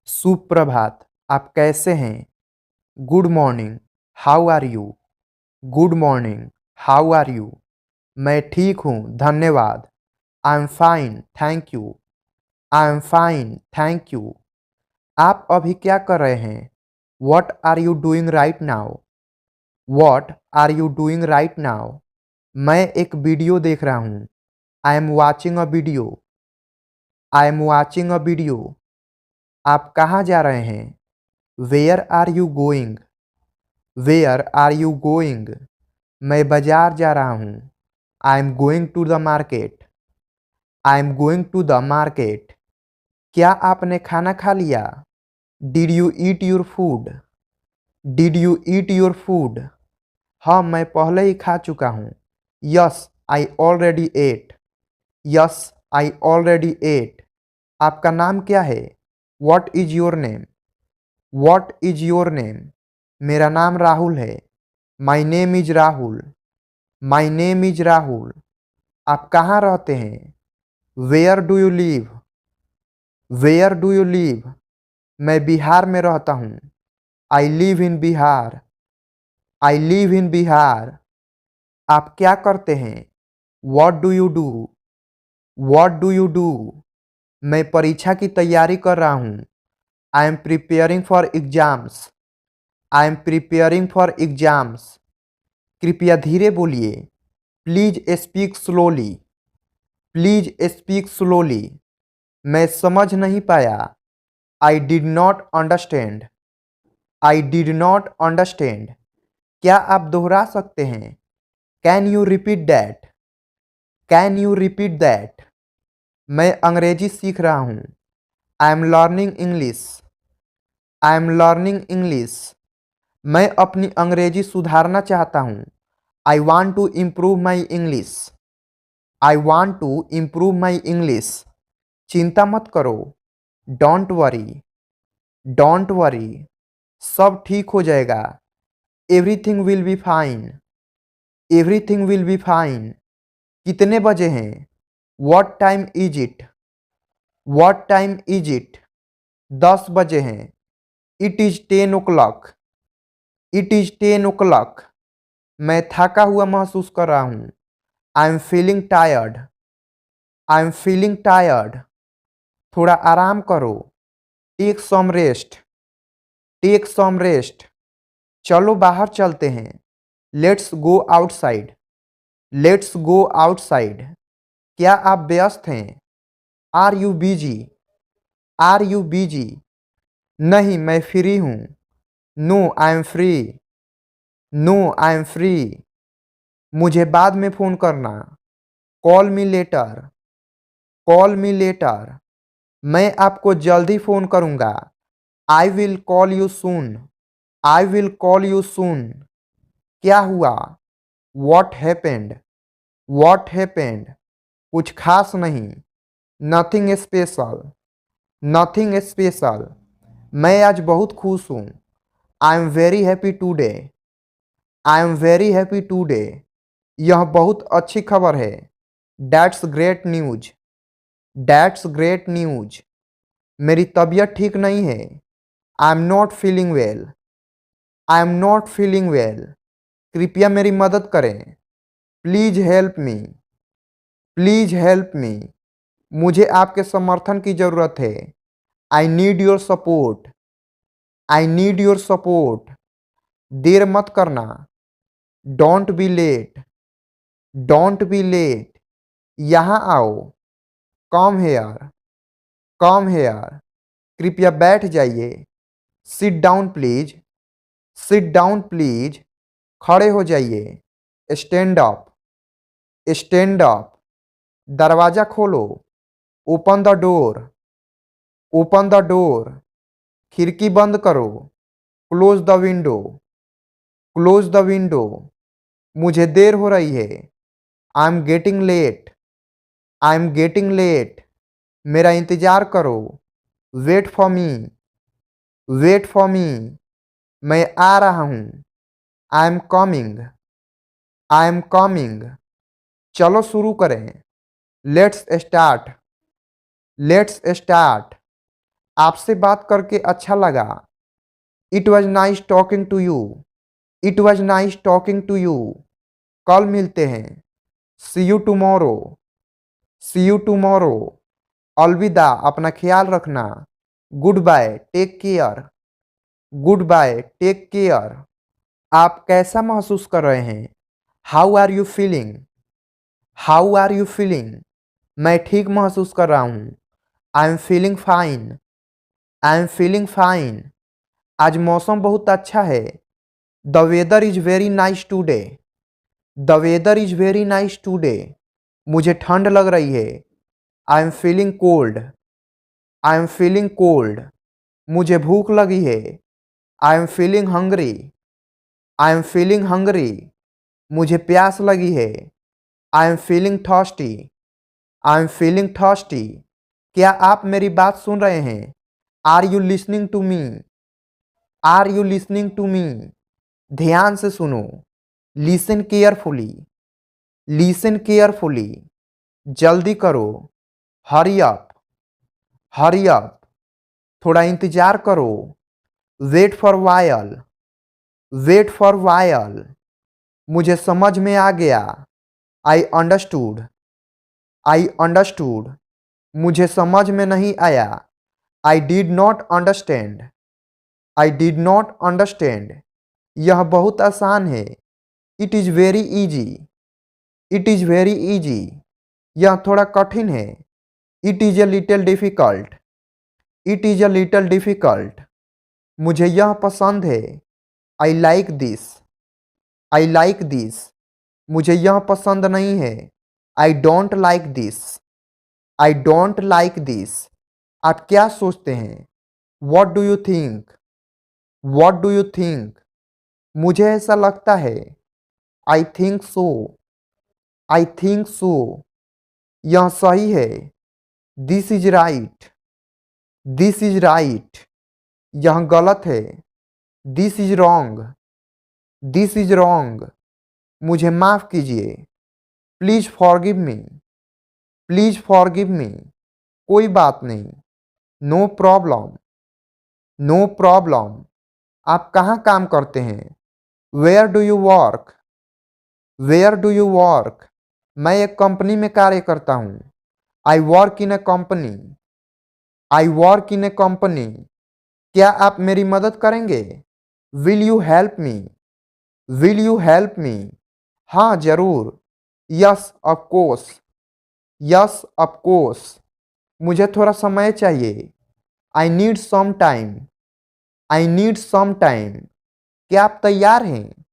सुप्रभात। आप कैसे हैं? Good morning. How are you? Good morning. How are you? मैं ठीक हूँ, धन्यवाद। I am fine, thank you. I am fine, thank you. आप अभी क्या कर रहे हैं? What are you doing right now? What are you doing right now? मैं एक वीडियो देख रहा हूँ। I am watching a video. I am watching a video. आप कहाँ जा रहे हैं? Where are you going? Where are you going? मैं बाजार जा रहा हूँ। I am going to the market. I am going to the market. क्या आपने खाना खा लिया? Did you eat your food? Did you eat your food? हाँ, मैं पहले ही खा चुका हूँ। Yes, I already ate. Yes, I already ate. आपका नाम क्या है? What is your name? What is your name? मेरा नाम राहुल है। My name is Rahul. My name is Rahul. आप कहाँ रहते हैं? Where do you live? Where do you live? मैं बिहार में रहता हूँ। I live in Bihar. I live in Bihar. आप क्या करते हैं? What do you do? What do you do? मैं परीक्षा की तैयारी कर रहा हूँ। I am preparing for exams. I am preparing for exams. कृपया धीरे बोलिए। Please speak slowly. Please speak slowly. मैं समझ नहीं पाया। I did not understand. I did not understand. क्या आप दोहरा सकते हैं? Can you repeat that? Can you repeat that? मैं अंग्रेजी सीख रहा हूँ। I am learning English. I am learning English. मैं अपनी अंग्रेजी सुधारना चाहता हूँ। I want to improve my English. I want to improve my English. चिंता मत करो। Don't worry. Don't worry. सब ठीक हो जाएगा। Everything will be fine. Everything will be fine. कितने बजे हैं? What time is it? What time is it? 10 बजे हैं। It is 10 o'clock। It is 10 o'clock। मैं थका हुआ महसूस कर रहा हूँ। I am feeling tired. I am feeling tired. थोड़ा आराम करो। Take some rest. Take some rest. चलो बाहर चलते हैं। Let's go outside. Let's go outside. क्या आप व्यस्त हैं? Are you busy? Are you busy? नहीं, मैं फ्री हूँ। No I am free. No I am free. मुझे बाद में फ़ोन करना। Call me later. Call me later. मैं आपको जल्दी फ़ोन करूँगा। I will call you soon. I will call you soon. क्या हुआ? What happened? What happened? कुछ खास नहीं। Nothing special. Nothing special. मैं आज बहुत खुश हूँ। I am very happy today. I am very happy today. यह बहुत अच्छी खबर है। That's great news. That's great news. मेरी तबीयत ठीक नहीं है। I am not feeling well. I am not feeling well. कृपया मेरी मदद करें। Please help me. Please help me. मुझे आपके समर्थन की ज़रूरत है। I need your support. I need your support. देर मत करना। Don't be late. Don't be late. यहाँ आओ। Come here. Come here. कृपया बैठ जाइए। Sit down please. Sit down please. खड़े हो जाइए। Stand up. Stand up. दरवाज़ा खोलो। Open the door. Open the door. खिड़की बंद करो। Close the window. Close the window. मुझे देर हो रही है। I am getting late. I am getting late. मेरा इंतज़ार करो। Wait for me. Wait for me. मैं आ रहा हूँ। I am coming. I am coming. चलो शुरू करें। Let's start. Let's start. आपसे बात करके अच्छा लगा। It was nice talking to you. It was nice talking to you. कल मिलते हैं। See you tomorrow. See you tomorrow. अलविदा, अपना ख्याल रखना। Good bye, take care. Good bye, take care. आप कैसा महसूस कर रहे हैं? How are you feeling? How are you feeling? मैं ठीक महसूस कर रहा हूँ। I am feeling fine. I am feeling fine. आज मौसम बहुत अच्छा है। The weather is very nice today. The weather is very nice today. मुझे ठंड लग रही है। I am feeling cold. I am feeling cold. मुझे भूख लगी है। I am feeling hungry. I am feeling hungry. मुझे प्यास लगी है। I am feeling thirsty. I am feeling thirsty. क्या आप मेरी बात सुन रहे हैं? Are you listening to me? Are you listening to me? ध्यान से सुनो। Listen carefully. Listen carefully. जल्दी करो। Hurry up. Hurry up. थोड़ा इंतजार करो। Wait for while. Wait for while. मुझे समझ में आ गया। I understood. I understood. मुझे समझ में नहीं आया। I did not understand. I did not understand. यह बहुत आसान है। It is very easy. It is very easy. यह थोड़ा कठिन है। It is a little difficult. It is a little difficult. मुझे यह पसंद है। I like this. I like this. मुझे यह पसंद नहीं है। I don't like this. I don't like this. आप क्या सोचते हैं? What do you think? What do you think? मुझे ऐसा लगता है। I think so. I think so. यह सही है। This is right. This is right. यह गलत है। This is wrong. This is wrong. मुझे माफ़ कीजिए। Please forgive me. Please forgive me. कोई बात नहीं। No problem. No problem. आप कहाँ काम करते हैं? Where do you work? Where do you work? मैं एक कंपनी में कार्य करता हूँ। I work in a company. I work in a company. क्या आप मेरी मदद करेंगे? Will you help me? Will you help me? हाँ जरूर। Yes of course. Yes of course. मुझे थोड़ा समय चाहिए। I need some time. I need some time. क्या आप तैयार हैं?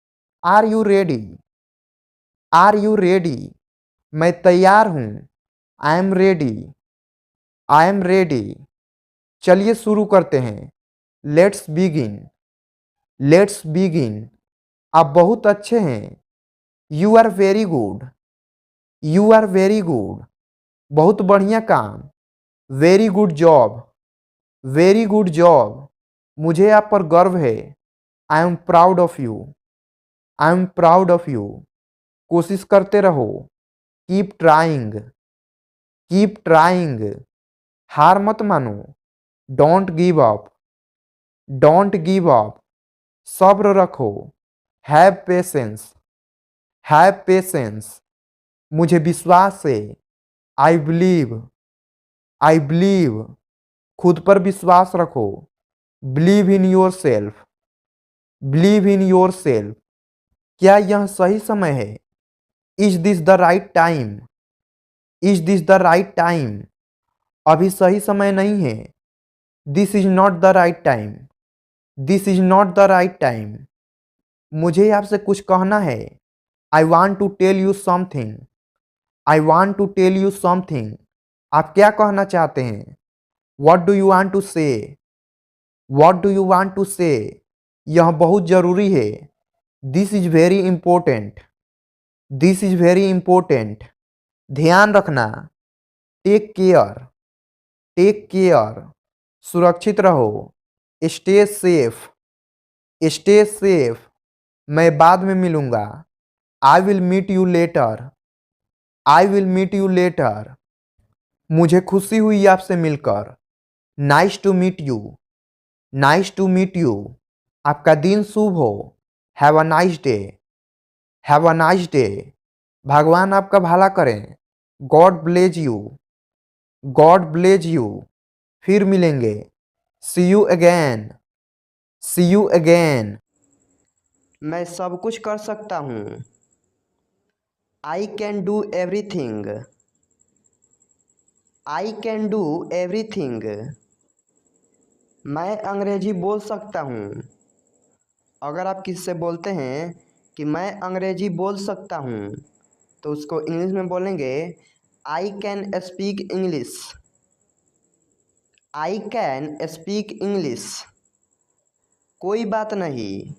Are you ready? Are you ready? मैं तैयार हूँ। I am ready. I am ready. चलिए शुरू करते हैं। Let's begin. Let's begin. आप बहुत अच्छे हैं। You are very good. You are very good. बहुत बढ़िया काम। Very good job. Very good job. मुझे आप पर गर्व है। I am proud of you. I am proud of you. कोशिश करते रहो। Keep trying. Keep trying. हार मत मानो। Don't give up. Don't give up. सब्र रखो। Have patience. Have patience. मुझे विश्वास है। I believe. I believe. खुद पर विश्वास रखो। Believe in yourself. Believe in yourself. क्या यह सही समय है? Is this the right time? Is this the right time? अभी सही समय नहीं है। This is not the right time. This is not the right time. मुझे आपसे कुछ कहना है। I want to tell you something. I want to tell you something. आप क्या कहना चाहते हैं? What do you want to say? What do you want to say? यह बहुत ज़रूरी है। This is very important. This is very important. ध्यान रखना। Take care. Take care. सुरक्षित रहो। Stay safe. Stay safe. मैं बाद में मिलूंगा। I will meet you later. I will meet you later. मुझे खुशी हुई आपसे मिलकर। Nice to meet you, nice to meet you. आपका दिन शुभ हो। Have a nice day, have a nice day. भगवान आपका भला करें। God bless you, God bless you. फिर मिलेंगे। See you again, see you again. मैं सब कुछ कर सकता हूँ। I can do everything, I can do everything. मैं अंग्रेजी बोल सकता हूँ। अगर आप किसी से बोलते हैं कि मैं अंग्रेजी बोल सकता हूँ तो उसको इंग्लिश में बोलेंगे I can speak English, I can speak English. कोई बात नहीं,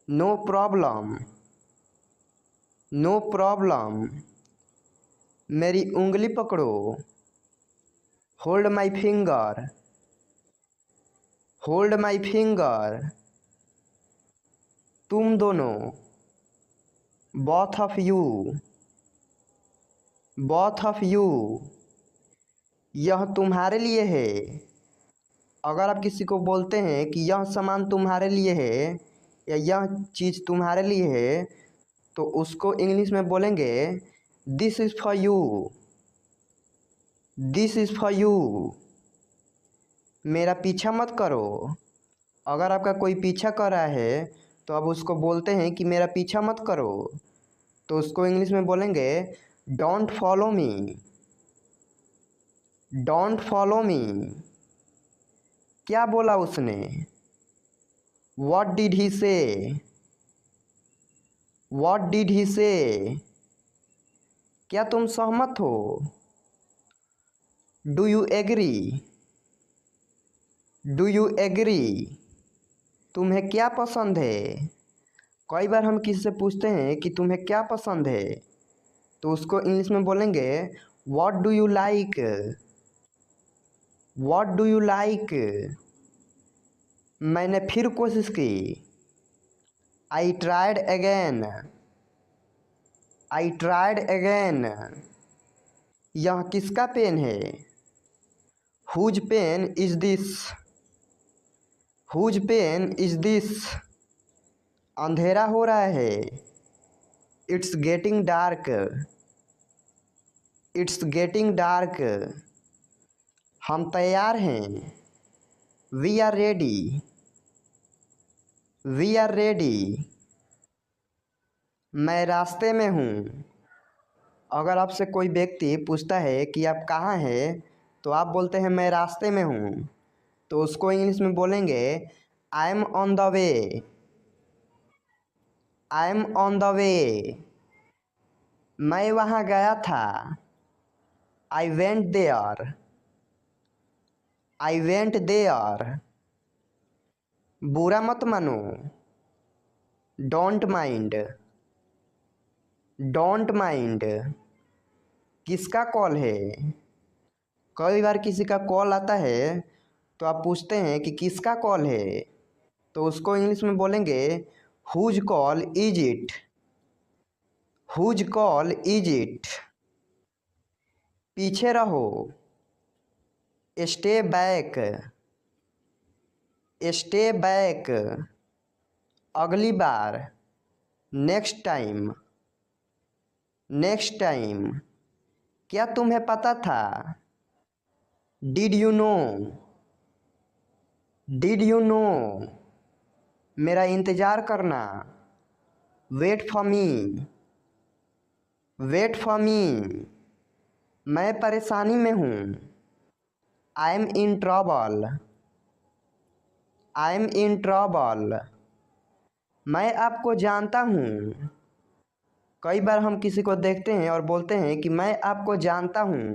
नो प्रॉब्लम, नो प्रॉब्लम। मेरी उंगली पकड़ो, hold my finger, hold my finger. तुम दोनों, both of you, both of you. यह तुम्हारे लिए है। अगर आप किसी को बोलते हैं कि यह सामान तुम्हारे लिए है या यह चीज़ तुम्हारे लिए है तो उसको इंग्लिश में बोलेंगे this is for you, this is for you. मेरा पीछा मत करो। अगर आपका कोई पीछा कर रहा है तो आप उसको बोलते हैं कि मेरा पीछा मत करो तो उसको इंग्लिश में बोलेंगे don't follow me, don't follow me. क्या बोला उसने? व्हाट डिड ही से, व्हाट डिड ही से। क्या तुम सहमत हो? Do you agree, do you agree. तुम्हें क्या पसंद है? कई बार हम किसी से पूछते हैं कि तुम्हें क्या पसंद है तो उसको इंग्लिश में बोलेंगे what do you like, what do you like. मैंने फिर कोशिश की, I tried again, I tried again. यह किसका पेन है? Whose pen is this, whose pen is this. अंधेरा हो रहा है, it's getting dark, it's getting dark. हम तैयार हैं, we are ready, we are ready. मैं रास्ते में हूँ। अगर आपसे कोई व्यक्ति पूछता है कि आप कहाँ हैं तो आप बोलते हैं मैं रास्ते में हूँ तो उसको इंग्लिश में बोलेंगे I am on the way, I am on the way. मैं वहाँ गया था, I went there, I went there. बुरा मत मानो, डोंट माइंड, डोंट माइंड। किसका कॉल है? कई बार किसी का कॉल आता है तो आप पूछते हैं कि किसका कॉल है तो उसको इंग्लिश में बोलेंगे whose call is it, whose call is it. पीछे रहो, स्टे बैक, स्टे बैक। अगली बार, नेक्स्ट टाइम, नेक्स्ट टाइम। क्या तुम्हें पता था? Did you know, did you know. मेरा इंतज़ार करना, wait for me, wait for me. मैं परेशानी में हूँ, I am in trouble, I am in trouble. मैं आपको जानता हूँ। कई बार हम किसी को देखते हैं और बोलते हैं कि मैं आपको जानता हूँ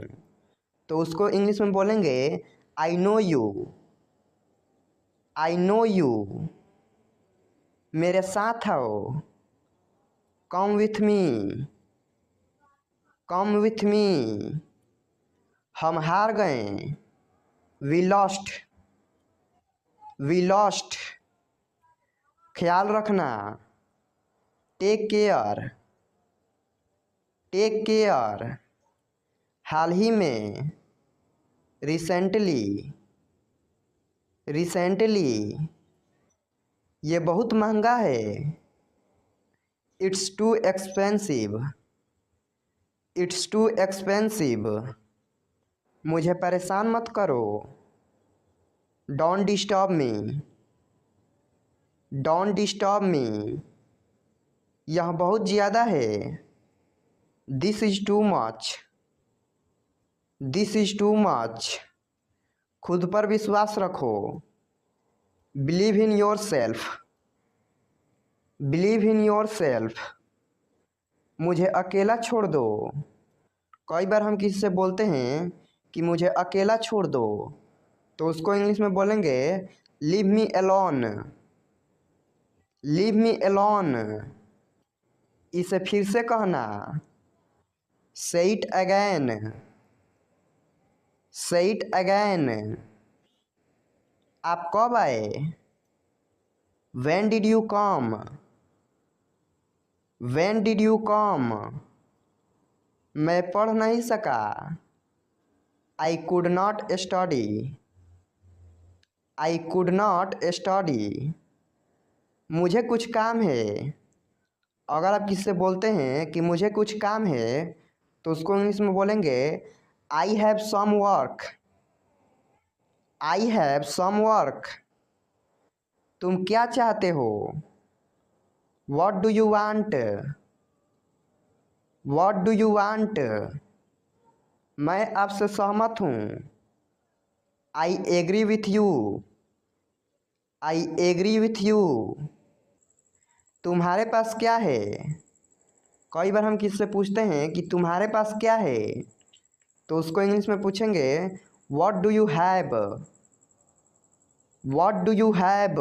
तो उसको इंग्लिश में बोलेंगे I know you, I know you. मेरे साथ आओ, कम with me, come with me. हम हार गए, वी लॉस्ट, वी लॉस्ट। ख्याल रखना, टेक केयर, टेक केयर। हाल ही में, रिसेंटली, रिसेंटली। ये बहुत महंगा है। It's too expensive, it's too expensive. मुझे परेशान मत करो। Don't disturb me, don't disturb me. यह बहुत ज़्यादा है। This is too much, this is too much. खुद पर विश्वास रखो। Believe in yourself, believe in yourself. मुझे अकेला छोड़ दो। कई बार हम किसी से बोलते हैं कि मुझे अकेला छोड़ दो, तो उसको इंग्लिश में बोलेंगे leave me alone, leave me alone. इसे फिर से कहना, say it again, say it again. आप कब आए? When did you come, when did you come. मैं पढ़ नहीं सका। I could not study, I could not study. मुझे कुछ काम है। अगर आप किसी से बोलते हैं कि मुझे कुछ काम है, तो उसको इंग्लिश में बोलेंगे I have some work, I have some work. तुम क्या चाहते हो? What do you want, what do you want. मैं आपसे सहमत हूँ। I agree with you, I agree with you. तुम्हारे पास क्या है? कई बार हम किसी से पूछते हैं कि तुम्हारे पास क्या है, तो उसको इंग्लिश में पूछेंगे what do you have, what do you have.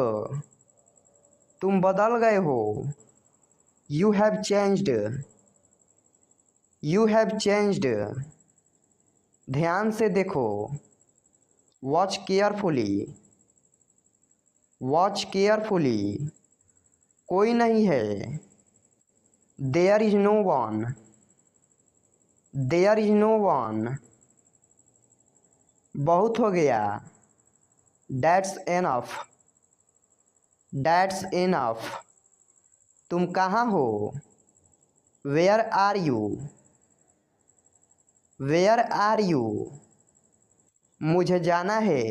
तुम बदल गए हो। You have changed, you have changed. ध्यान से देखो। Watch carefully, watch carefully. कोई नहीं है। There is no one, there is no one. बहुत हो गया। That's enough, that's enough. तुम कहाँ हो? Where are you, where are you. मुझे जाना है।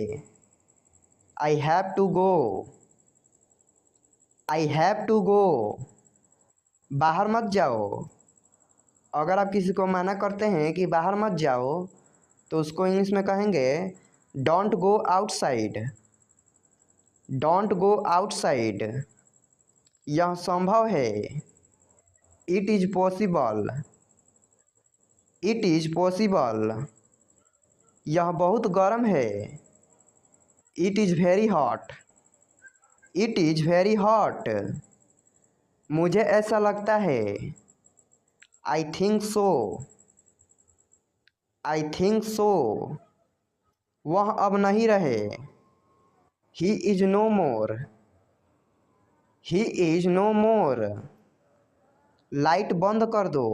I have to go, I have to go. बाहर मत जाओ। अगर आप किसी को मना करते हैं कि बाहर मत जाओ, तो उसको इंग्लिश में कहेंगे don't go outside, don't go outside. यह संभव है। It is possible, it is possible. यह बहुत गर्म है। It is very hot, it is very hot. मुझे ऐसा लगता है। I think so, I think so. वह अब नहीं रहे। He is no more, he is no more. Light बंद कर दो।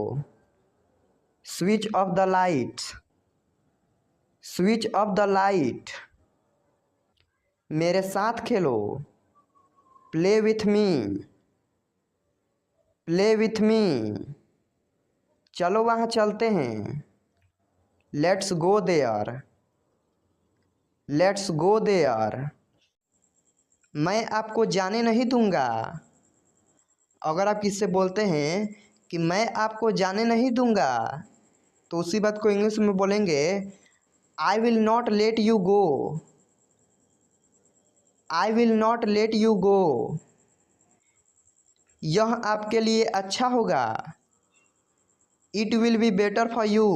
Switch off the light, switch off the light. मेरे साथ खेलो। Play with me, play with me. चलो वहाँ चलते हैं। Let's go there, let's go there. मैं आपको जाने नहीं दूंगा। अगर आप किससे बोलते हैं कि मैं आपको जाने नहीं दूंगा, तो उसी बात को इंग्लिश में बोलेंगे I will not let you go, I will not let you go. यह आपके लिए अच्छा होगा। It will be better for you,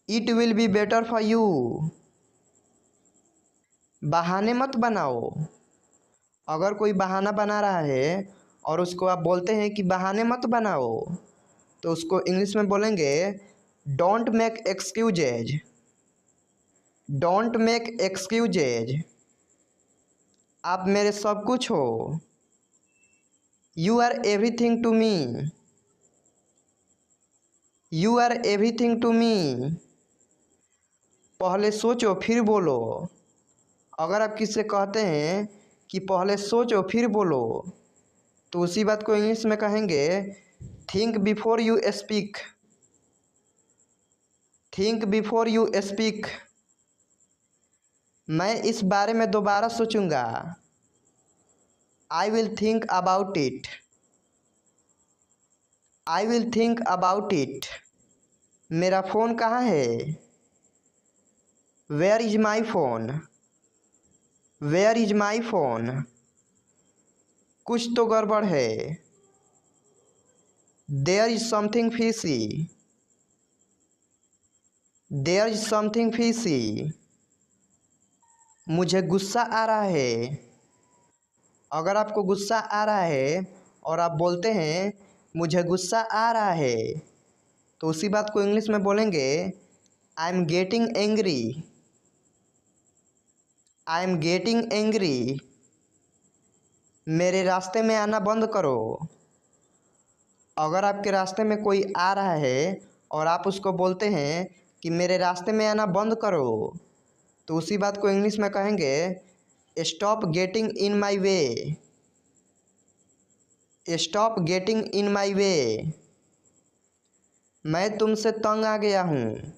it will be better for you. बहाने मत बनाओ। अगर कोई बहाना बना रहा है और उसको आप बोलते हैं कि बहाने मत बनाओ, तो उसको इंग्लिश में बोलेंगे don't make excuses, don't make excuses. आप मेरे सब कुछ हो। You are everything to me, you are everything to me. पहले सोचो फिर बोलो। अगर आप किसी से कहते हैं कि पहले सोचो फिर बोलो, तो उसी बात को इंग्लिश में कहेंगे think before you speak. Think before you speak. मैं इस बारे में दोबारा सोचूंगा। I will think about it. I will think about it. मेरा फ़ोन कहाँ है? Where is my phone? Where is my phone? कुछ तो गड़बड़ है। There is something fishy. There is something fishy. मुझे गुस्सा आ रहा है। अगर आपको गुस्सा आ रहा है और आप बोलते हैं मुझे गुस्सा आ रहा है, तो उसी बात को इंग्लिश में बोलेंगे I am getting angry. I am getting angry. मेरे रास्ते में आना बंद करो। अगर आपके रास्ते में कोई आ रहा है और आप उसको बोलते हैं कि मेरे रास्ते में आना बंद करो, तो उसी बात को इंग्लिश में कहेंगे stop getting in my way. Stop getting in my way. मैं तुमसे तंग आ गया हूँ।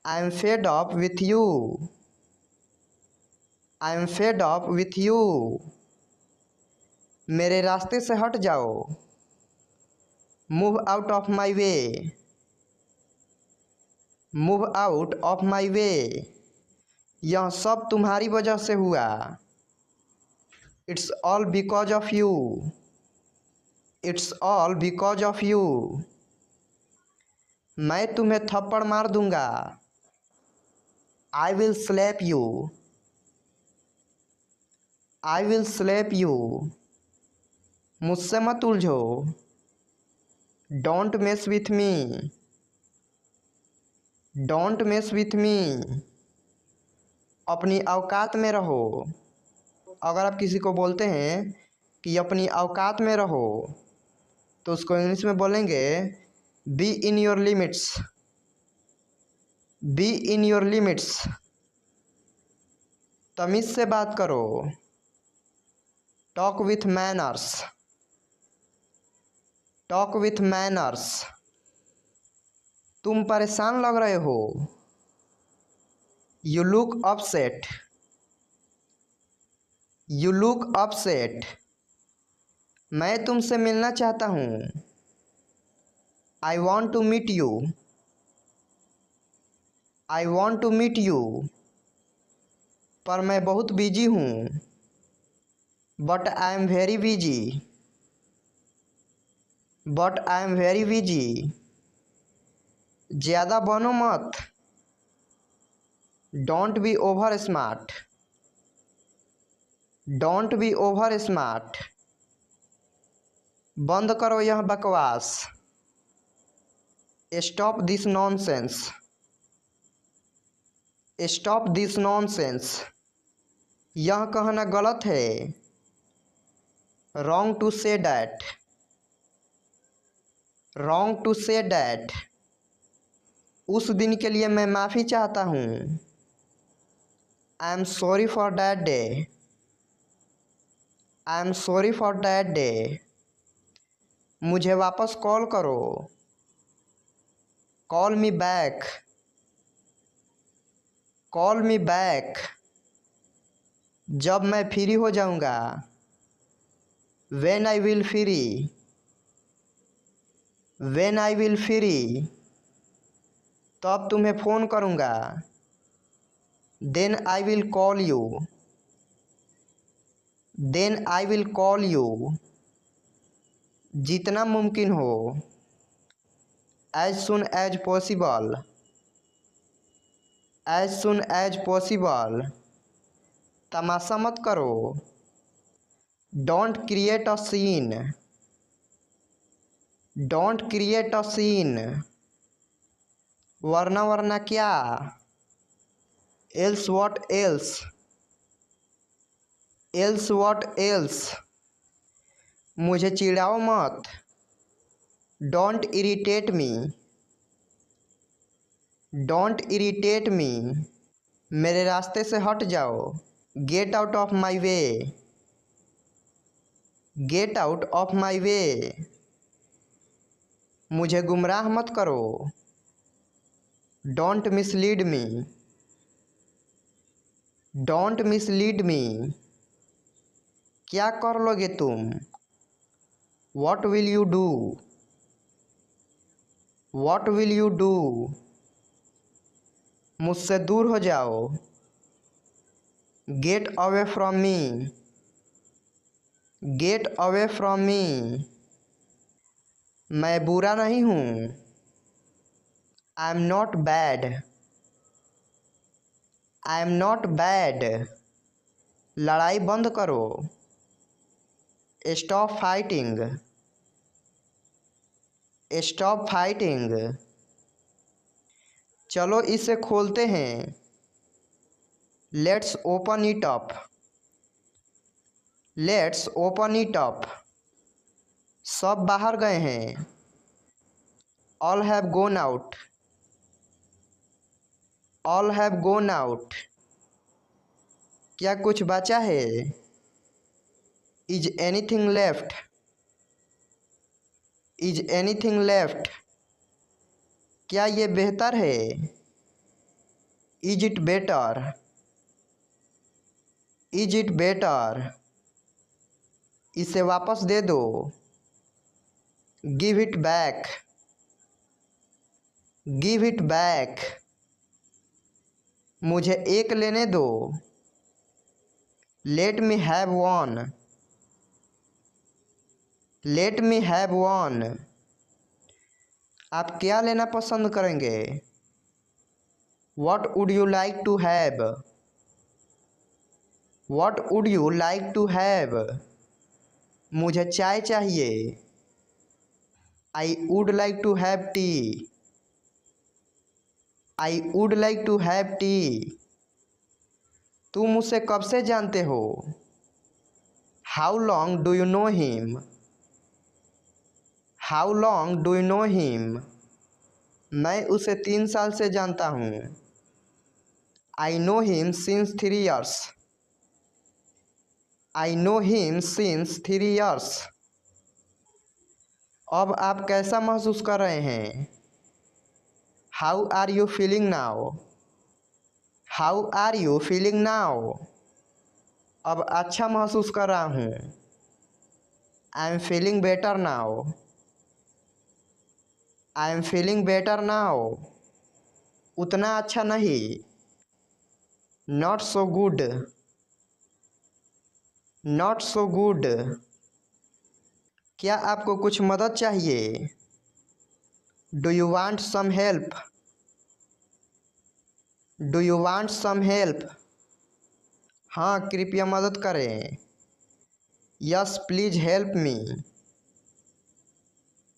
I am fed up with you. I am fed up with you. मेरे रास्ते से हट जाओ। Move out of my way. Move out of my way. यह सब तुम्हारी वजह से हुआ। It's all because of you. It's all because of you. मैं तुम्हें थप्पड़ मार दूंगा। I will slap you. I will slap you. मुझसे मत उलझो। Don't mess with me. Don't mess with me. अपनी औकात में रहो। अगर आप किसी को बोलते हैं कि अपनी औकात में रहो, तो उसको इंग्लिश में बोलेंगे be in your limits. Be in your limits. तमीज़ से बात करो। Talk with manners. Talk with manners. तुम परेशान लग रहे हो। You look upset. You look upset. मैं तुमसे मिलना चाहता हूँ। I want to meet you. I want to meet you. पर मैं बहुत बिजी हूँ। But I am very busy. But I am very busy. ज़्यादा बनो मत। Don't be over smart. Don't be over smart. बंद करो यह बकवास। Stop this nonsense. Stop this nonsense. यह कहना गलत है। Wrong to say that. Wrong to say that. उस दिन के लिए मैं माफ़ी चाहता हूँ। I am sorry for that day. I am sorry for that day. मुझे वापस कॉल करो। Call me back. Call me back. जब मैं फ्री हो जाऊँगा। When I will free. When I will free. तब तुम्हें फ़ोन करूँगा। Then I will call you. Then I will call you. जितना मुमकिन हो। As soon as possible. As soon as possible. तमाशा मत करो। Don't create a scene. Don't create a scene. वरना वरना क्या? Else what else. Else what else. मुझे चिढ़ाओ मत। Don't irritate me. Don't irritate me, मेरे रास्ते से हट जाओ। Get out of my way, get out of my way, मुझे गुमराह मत करो। Don't mislead me, don't mislead me, क्या कर लोगे तुम। What will you do, what will you do, मुझसे दूर हो जाओ। Get away from me, get away from me, मैं बुरा नहीं हूँ। I am not bad, I am not bad, लड़ाई बंद करो। स्टॉप फाइटिंग, स्टॉप फाइटिंग, चलो इसे खोलते हैं। Let's open it up, let's open it up, सब बाहर गए हैं। All have gone out, all have gone out, क्या कुछ बचा है। Is anything left, is anything left, क्या ये बेहतर है। Is it better, is it better, इसे वापस दे दो। Give it back, give it back, मुझे एक लेने दो। Let me have one, let me have one, आप क्या लेना पसंद करेंगे। What would you like to have, what would you like to have, मुझे चाय चाहिए। I would like to have tea, I would like to have tea, तुम उसे कब से जानते हो। How long do you know him, how long do you know him, मैं उसे 3 साल से जानता हूँ। I know him since 3 years, I know him since 3 years, अब आप कैसा महसूस कर रहे हैं। How are you feeling now, how are you feeling now, अब अच्छा महसूस कर रहा हूँ। I am feeling better now, I am feeling better now, उतना अच्छा नहीं। Not so good, not so good, क्या आपको कुछ मदद चाहिए। Do you want some help, do you want some help, हाँ कृपया मदद करें। Yes please help me,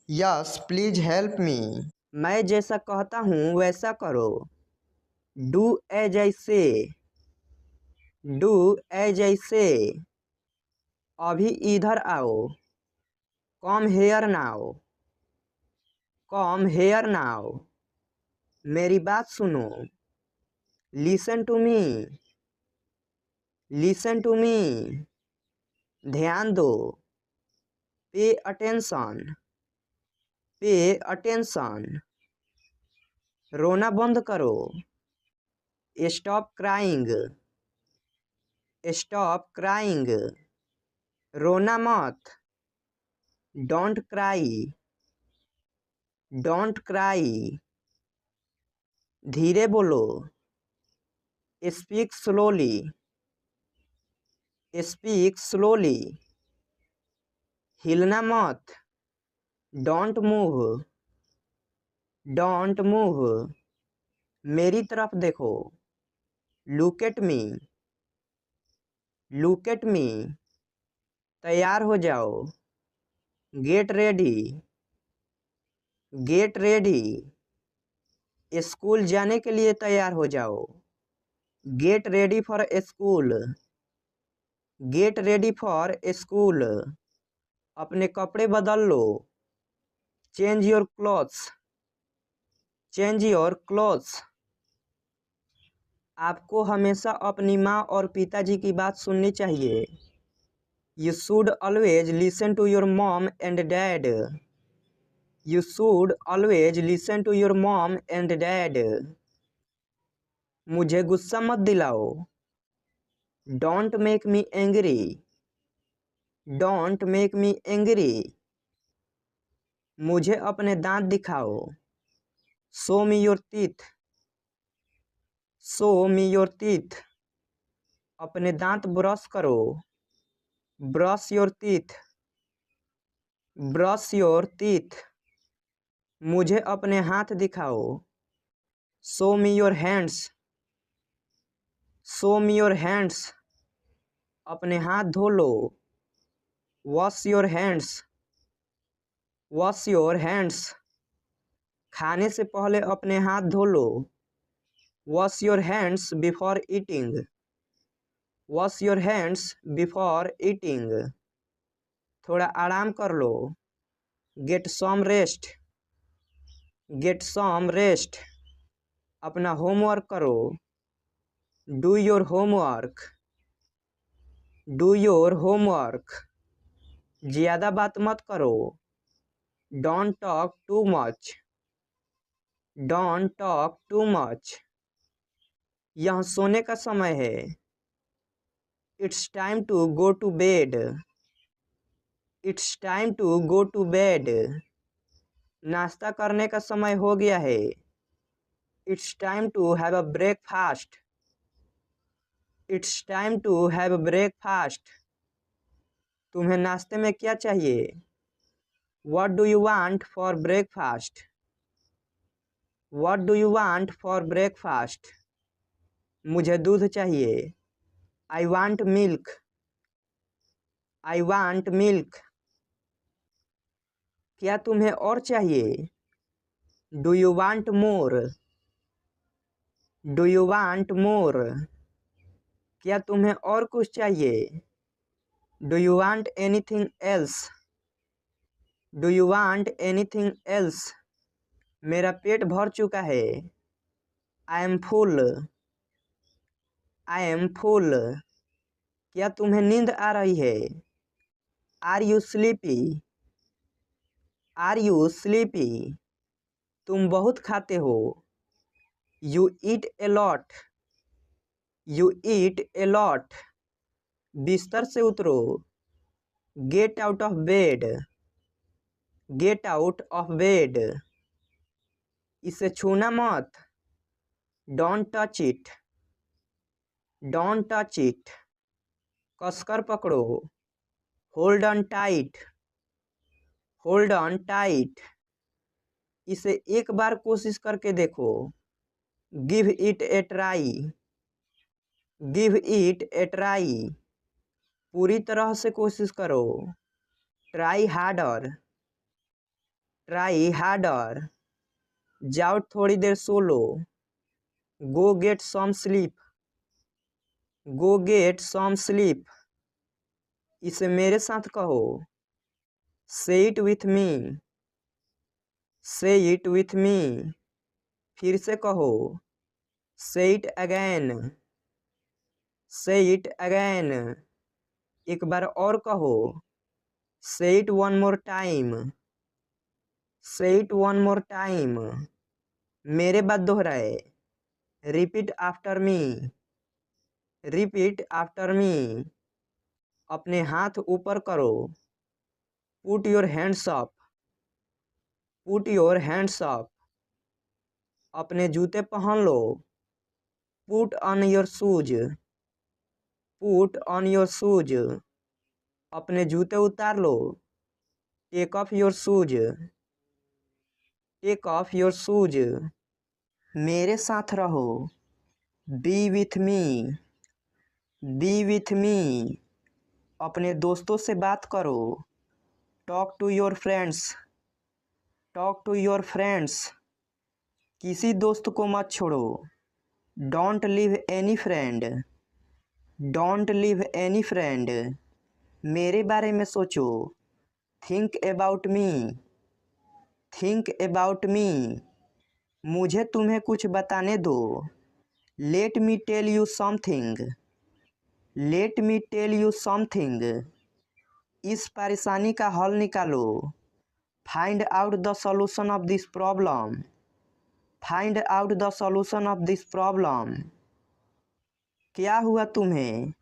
yes please help me, मैं जैसा कहता हूँ वैसा करो। डू एज आई से, डू एज आई से, अभी इधर आओ। Come here now, come here now, मेरी बात सुनो। Listen to me, listen to me, ध्यान दो। पे अटेंशन, पे अटेंशन, रोना बंद करो। स्टॉप क्राइंग, स्टॉप क्राइंग, रोना मत। डोंट क्राई, डोंट क्राई, धीरे बोलो। स्पीक स्लोली, स्पीक स्लोली, हिलना मत। डोंट मूव, डोंट मूव, मेरी तरफ देखो। Look at me, look at me, तैयार हो जाओ। Get ready, get ready, school जाने के लिए तैयार हो जाओ। Get ready for school, get ready for school, अपने कपड़े बदल लो। Change your clothes, change your clothes. आपको हमेशा अपनी माँ और पिताजी की बात सुननी चाहिए। You should always listen to your mom and dad. You should always listen to your mom and dad. मुझे गुस्सा मत दिलाओ। Don't make me angry. Don't make me angry. मुझे अपने दांत दिखाओ। Show me your teeth. Show me your teeth. अपने दांत ब्रश करो। Brush your teeth. Brush your teeth. मुझे अपने हाथ दिखाओ। Show me your hands. Show me your hands. अपने हाथ धो लो। Wash your hands. Wash your hands. खाने से पहले अपने हाथ धो लो। Wash your hands before eating. Wash your hands before eating. थोड़ा आराम कर लो। Get some rest. Get some rest. अपना होमवर्क करो। Do your homework. Do your homework. ज़्यादा बात मत करो। Don't talk too much. Don't talk too much. यह सोने का समय है। It's time to go to bed. It's time to go to bed. नाश्ता करने का समय हो गया है। It's time to have a breakfast. It's time to have a breakfast. तुम्हें नाश्ते में क्या चाहिए? What do you want for breakfast? What do you want for breakfast? मुझे दूध चाहिए। I want milk. I want milk. क्या तुम्हें और चाहिए? Do you want more? Do you want more? क्या तुम्हें और कुछ चाहिए? Do you want anything else? Do you want anything else? मेरा पेट भर चुका है। I am full. I am full. क्या तुम्हें नींद आ रही है? Are you sleepy? Are you sleepy? तुम बहुत खाते हो। You eat a lot. You eat a lot. बिस्तर से उतरो। Get out of bed. Get out of bed. इसे छूना मत। Don't touch it. Don't touch it. कसकर पकड़ो। Hold on tight. Hold on tight. इसे एक बार कोशिश करके देखो। Give it a try. Give it a try. पूरी तरह से कोशिश करो। Try harder. Try harder. जाओ थोड़ी देर सो लो। Go get some sleep. Go get some sleep. इसे मेरे साथ कहो। Say it with me. से इट विथ मी। फिर से कहो। Say it again. Say it again. एक बार और कहो। Say it one more time. Say it one more time. मेरे बाद दोहराए। Repeat after me. Repeat after me. अपने हाथ ऊपर करो। Put your hands up. Put your hands up. अपने जूते पहन लो। Put on your shoes. Put on your shoes. अपने जूते उतार लो। Take off your shoes. Take off your shoes. मेरे साथ रहो। Be with me. Be with me. अपने दोस्तों से बात करो। Talk to your friends. Talk to your friends. किसी दोस्त को मत छोड़ो। Don't leave any friend. Don't leave any friend. मेरे बारे में सोचो। Think about me. Think about me. मुझे तुम्हें कुछ बताने दो। Let me tell you something. Let me tell you something. इस परेशानी का हल निकालो। Find out the solution of this problem. Find out the solution of this problem. क्या हुआ तुम्हें?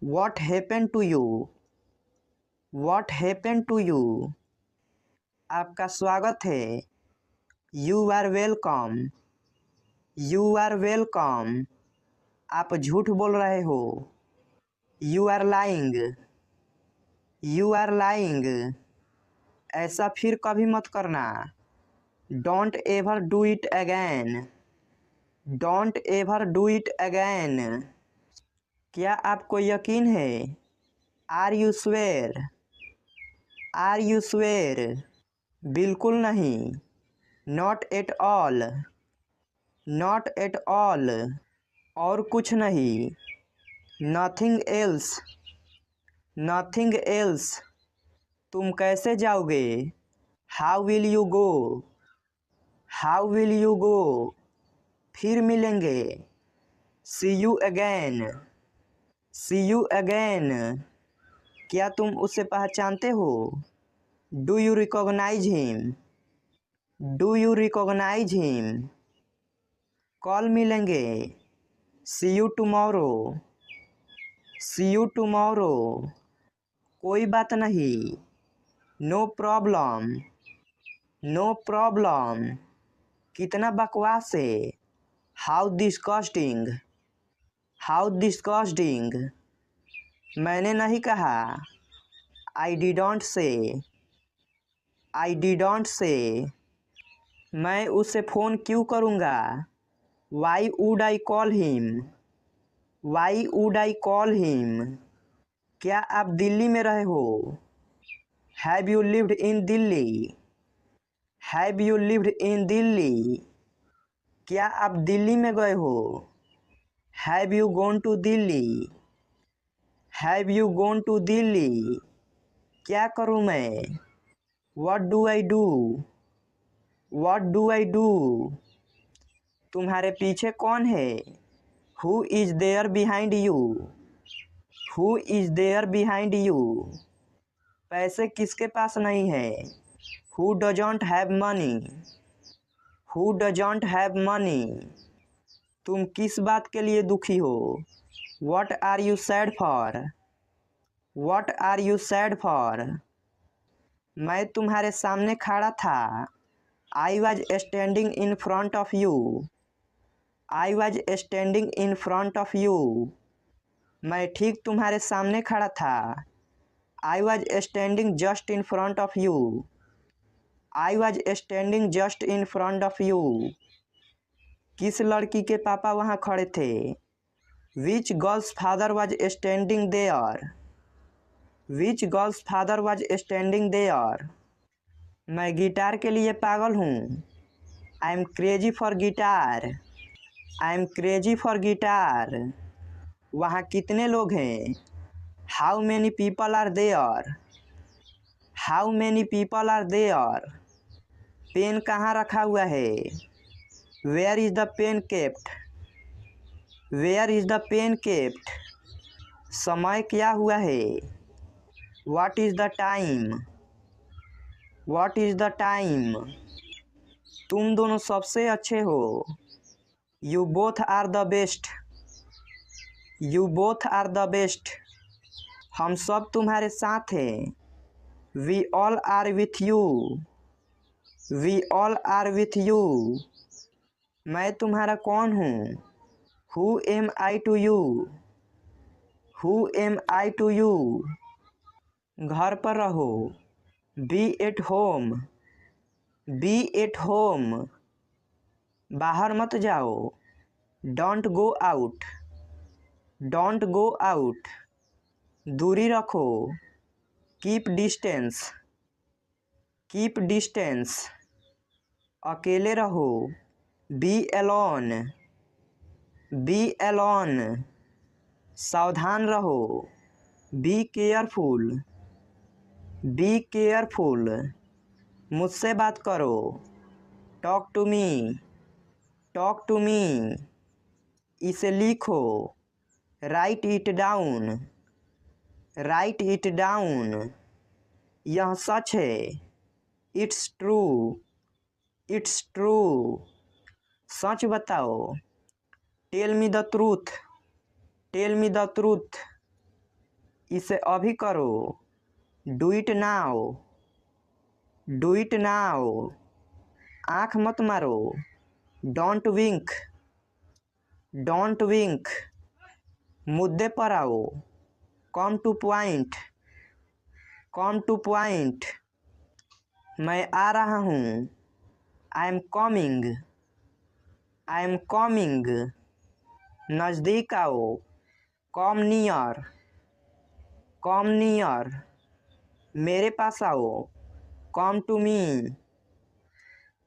What happened to you? What happened to you? आपका स्वागत है। You are welcome. You are welcome. आप झूठ बोल रहे हो। You are lying. You are lying. ऐसा फिर कभी मत करना। Don't ever do it again. Don't ever do it again. क्या आपको यकीन है? Are you sure? Are you sure? बिल्कुल नहीं। Not at all. Not at all. और कुछ नहीं। Nothing else. Nothing else. तुम कैसे जाओगे? How will you go? How will you go? फिर मिलेंगे। See you again. See you again. क्या तुम उसे पहचानते हो? Do you recognize him? Do you recognize him? कल मिलेंगे। See you tomorrow. See you tomorrow. कोई बात नहीं। No problem. No problem. कितना बकवास है। How disgusting. How disgusting. मैंने नहीं कहा। I didn't say. I didn't say. मैं उसे फ़ोन क्यों करूँगा? Why would I call him? Why would I call him? क्या आप दिल्ली में रहे हो? Have you lived in Delhi? Have you lived in Delhi? क्या आप दिल्ली में गए हो? Have you gone to Delhi? Have you gone to Delhi? क्या करूँ मैं? What do I do? What do I do? तुम्हारे पीछे कौन है? Who is there behind you? Who is there behind you? पैसे किसके पास नहीं है? Who doesn't have money? Who doesn't have money? तुम किस बात के लिए दुखी हो? What are you sad for? What are you sad for? मैं तुम्हारे सामने खड़ा था। I was standing in front of you. I was standing in front of you. मैं ठीक तुम्हारे सामने खड़ा था। I was standing just in front of you. I was standing just in front of you. किस लड़की के पापा वहाँ खड़े थे? Which girl's father was standing there? Which girl's father was standing there? मैं गिटार के लिए पागल हूँ। I am crazy for guitar. I am crazy for guitar. वहाँ कितने लोग हैं? How many people are there? How many people are there? Pen कहाँ रखा हुआ है? Where is the pen kept? Where is the pen kept? समय क्या हुआ है? What is the time? What is the time? तुम दोनों सबसे अच्छे हो। You both are the best. You both are the best. हम सब तुम्हारे साथ हैं। We all are with you. We all are with you. मैं तुम्हारा कौन हूँ? Who am I to you? Who am I to you? घर पर रहो। Be at home. Be at home. बाहर मत जाओ। Don't go out. Don't go out. दूरी रखो। Keep distance. Keep distance. अकेले रहो। Be alone. Be alone. सावधान रहो। Be careful. Be careful. मुझसे बात करो। Talk to me. Talk to me, इसे लिखो। Write it down, write it down, यह सच है। इट्स ट्रू, इट्स ट्रू, सच बताओ। Tell me the truth, tell me the truth, इसे अभी करो। Do it now, do it now, आँख मत मारो। डोंट विंक, डोंट विंक, मुद्दे पर आओ। Come to point, come to point, मैं आ रहा हूँ। I am coming, I am coming, नज़दीक आओ। कम नियर, कम नियर, मेरे पास आओ। Come to me,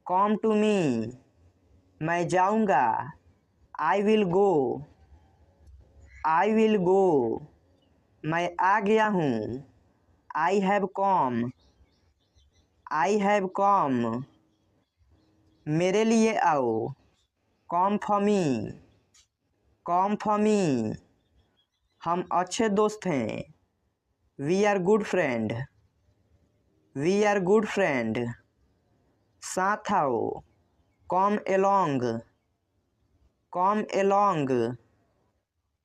come to me, मैं जाऊँगा। I will go, I will go, मैं आ गया हूँ। I have come, I have कम, मेरे लिए आओ। Come for me, come for मी, हम अच्छे दोस्त हैं। We are good friend, we are good friend, साथ आओ। कम एलोंग, कम एलोंग,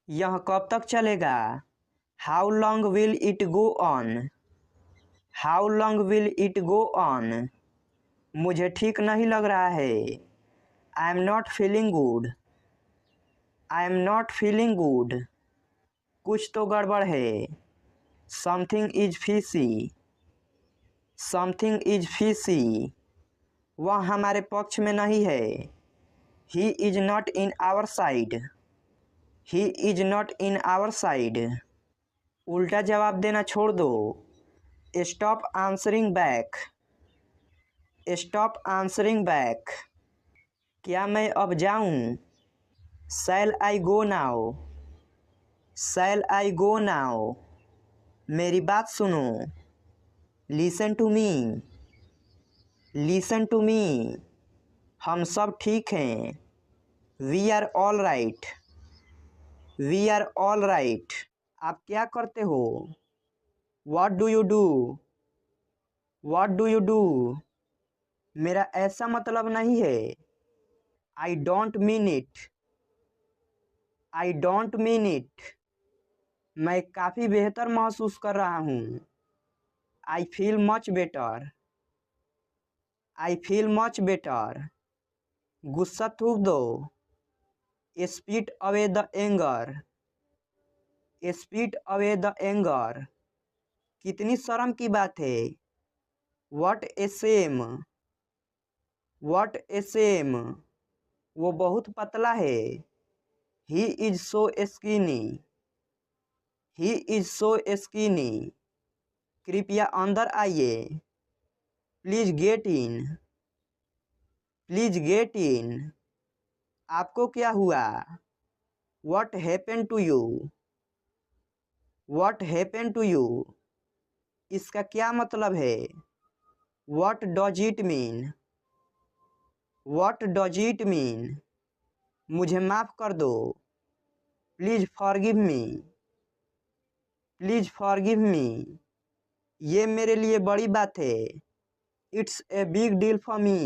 यह कब तक चलेगा। How long will it go on, how long will it go on, मुझे ठीक नहीं लग रहा है। I am not feeling good, I am not feeling good, कुछ तो गड़बड़ है। Something is fishy, something is fishy, वह हमारे पक्ष में नहीं है। He is not in our side, he is not in our side, उल्टा जवाब देना छोड़ दो। Stop answering back, stop answering back, क्या मैं अब जाऊं। शैल आई गो नाउ, शैल आई गो नाउ, मेरी बात सुनो। Listen to me, listen to me, हम सब ठीक हैं। We are all right, we are all right, आप क्या करते हो। What do you do, what do you do, मेरा ऐसा मतलब नहीं है। I don't mean it, I don't mean it, मैं काफ़ी बेहतर महसूस कर रहा हूँ। I feel much better, I feel much better, गुस्सा थूक दो। Spit away the anger, spit away the anger, कितनी शर्म की बात है। What a shame, what a shame, वो बहुत पतला है। He is so skinny, he is so skinny, कृपया अंदर आइए। Please get in, please get in, आपको क्या हुआ। What happened to you, what happened to you, इसका क्या मतलब है। What does it mean, what does it mean, मुझे माफ़ कर दो। Please forgive me, please forgive me, ये मेरे लिए बड़ी बात है। It's a big deal for me,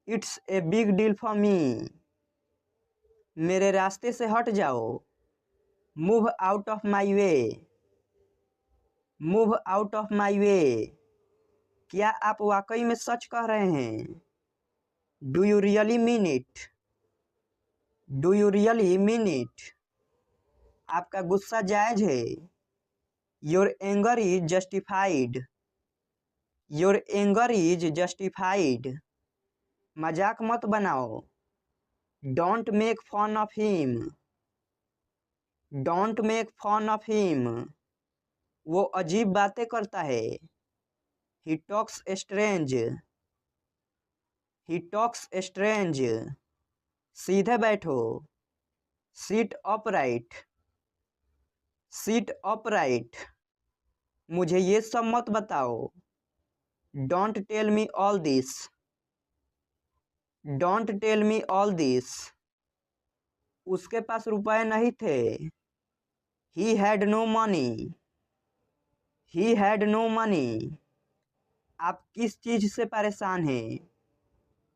it's a big deal for me, मेरे रास्ते से हट जाओ। Move out of my way, move out of my way, क्या आप वाकई में सच कह रहे हैं। Do you really mean it, do you really mean it, आपका गुस्सा जायज है। Your anger is justified, your anger is justified, मजाक मत बनाओ। Don't make fun of him, don't make fun of him, वो अजीब बातें करता है। He talks strange, he talks strange, सीधे बैठो। सीट अपराइट, सीट अपराइट, मुझे ये सब मत बताओ। Don't tell me all this, don't tell me all this. उसके पास रुपए नहीं थे। He had no money. He had no money. आप किस चीज से परेशान हैं?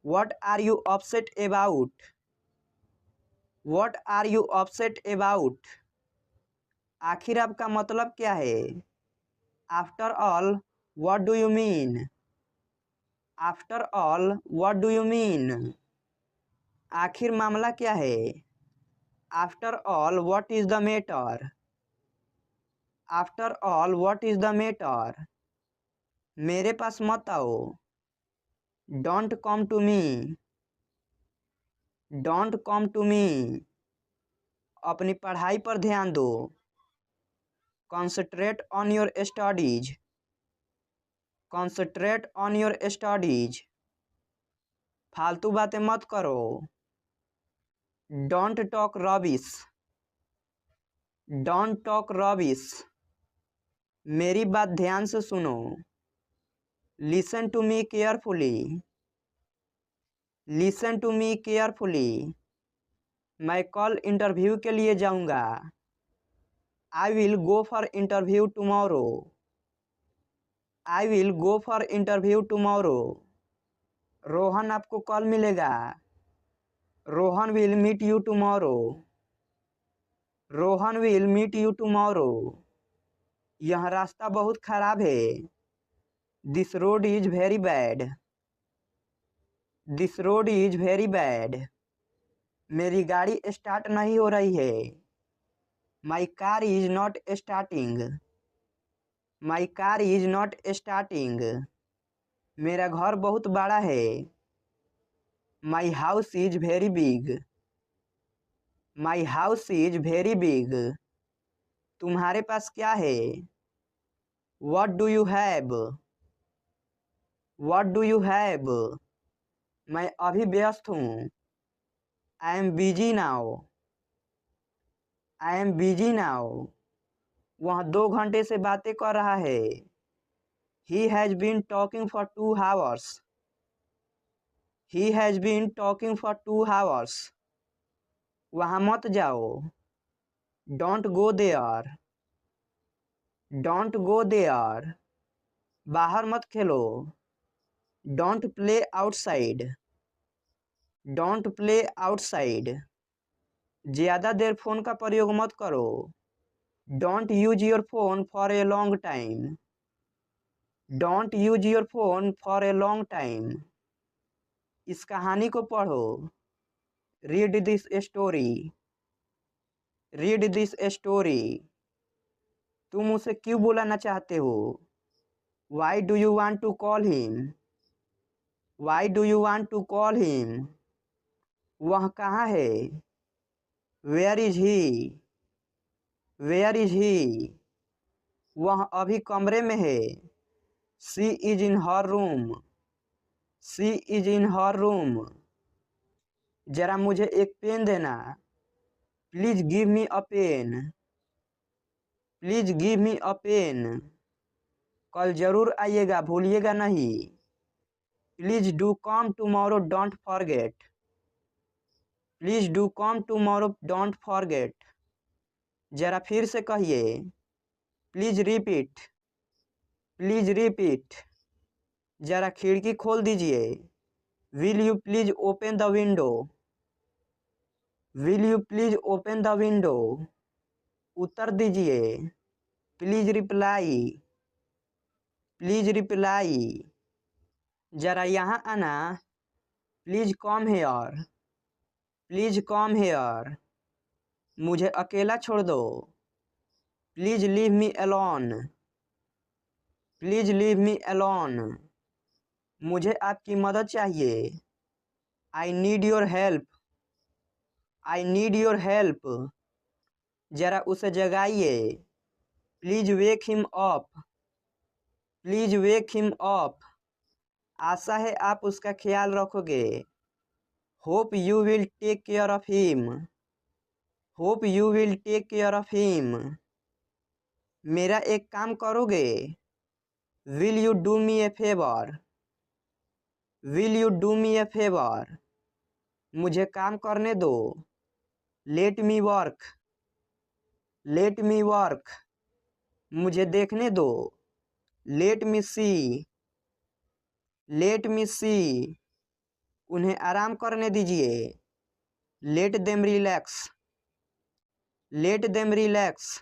What are you upset about? What are you upset about? आखिर आपका मतलब क्या है? After all what do you mean? After all what do you mean? आखिर मामला क्या है? After all what is the matter? After all what is the matter? मेरे पास मत आओ। Don't come to me. Don't come to me. अपनी पढ़ाई पर ध्यान दो। Concentrate on your studies. Concentrate on your studies. फालतू बातें मत करो। Don't talk rubbish. Don't talk rubbish. मेरी बात ध्यान से सुनो। Listen to me carefully. Listen to me carefully. मैं कल इंटरव्यू के लिए जाऊंगा। I will go for interview tomorrow. I will go for interview tomorrow. Rohan आपको कल मिलेगा। Rohan will meet you tomorrow. Rohan will meet you tomorrow. यह रास्ता बहुत खराब है। This road is very bad. This road is very bad. मेरी गाड़ी स्टार्ट नहीं हो रही है। My car is not starting. My car is not starting. मेरा घर बहुत बड़ा है। My house is very big. My house is very big. तुम्हारे पास क्या है? What do you have? What do you have? मैं अभी व्यस्त हूँ। I am busy now. I am busy now. वह 2 घंटे से बातें कर रहा है। He has been talking for 2 hours। He has been talking for 2 hours। वहाँ मत जाओ। Don't go there. Don't go there. बाहर मत खेलो। Don't play outside. Don't play outside. ज़्यादा देर फ़ोन का प्रयोग मत करो। Don't use your phone for a long time. Don't use your phone for a long time. इस कहानी को पढ़ो। Read this story. Read this story. तुम उसे क्यों बुलाना चाहते हो? Why do you want to call him? Why do you want to call him? वह कहाँ है? Where is he? Where is he? वह अभी कमरे में है। She is in her room. She is in her room. जरा मुझे एक पेन देना। Please give me a pen. Please give me a pen. कल जरूर आइएगा, भूलिएगा नहीं। Please do come tomorrow, don't forget. Please do come tomorrow, don't forget. जरा फिर से कहिए। Please repeat. Please repeat. जरा खिड़की खोल दीजिए। Will you please open the window? Will you please open the window? उत्तर दीजिए। Please reply. Please reply. जरा यहाँ आना। Please come here. Please come here. मुझे अकेला छोड़ दो। Please leave me alone. Please leave me alone. मुझे आपकी मदद चाहिए। I need your help. I need your help. जरा उसे जगाइए। Please wake him up. Please wake him up. आशा है आप उसका ख्याल रखोगे। Hope you will take care of him. Hope you will take care of him. मेरा एक काम करोगे? Will you do me a favour? Will you do me a favour? मुझे काम करने दो। लेट मी वर्क। Let me work. मुझे देखने दो। लेट मी सी। लेट मी सी। उन्हें आराम करने दीजिए। Let them relax. Let them relax.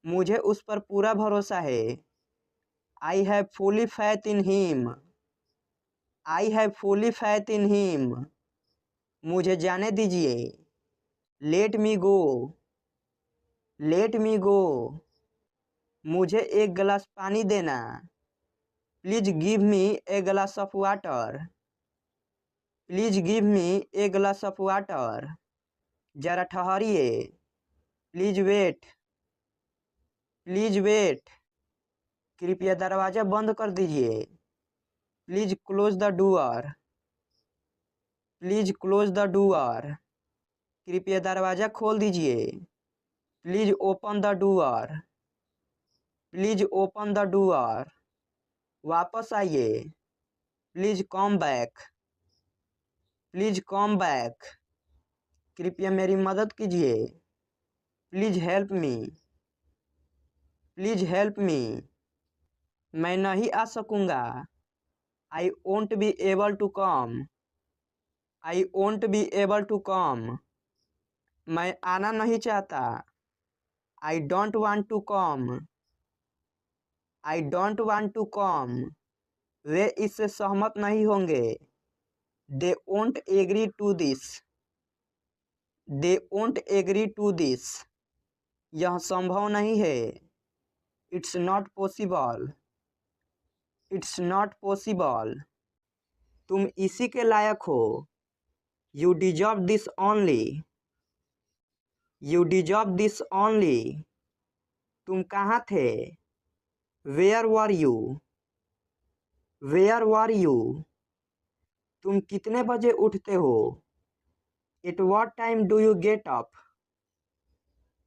मुझे उस पर पूरा भरोसा है। I have fully faith in him. I have fully faith in him. मुझे जाने दीजिए। लेट मी गो। लेट मी गो। मुझे एक गिलास पानी देना। Please give me a glass of water. Please give me a glass of water. जरा ठहरिए। Please wait. Please wait. कृपया दरवाज़ा बंद कर दीजिए। Please close the door. Please close the door. कृपया दरवाज़ा खोल दीजिए। Please open the door. Please open the door. वापस आइए। Please come back. Please come back. कृपया मेरी मदद कीजिए। Please help me. Please help me. मैं नहीं आ सकूँगा। I won't be able to come. I won't be able to come. मैं आना नहीं चाहता। आई don't want to come. I don't want to come. वे इससे सहमत नहीं होंगे। They won't agree to this. They won't agree to this. यह संभव नहीं है। It's not possible. It's not possible. तुम इसी के लायक हो। You deserve this only. You deserve this only. तुम कहाँ थे? Where were you? Where were you? तुम कितने बजे उठते हो? At what time do you get up?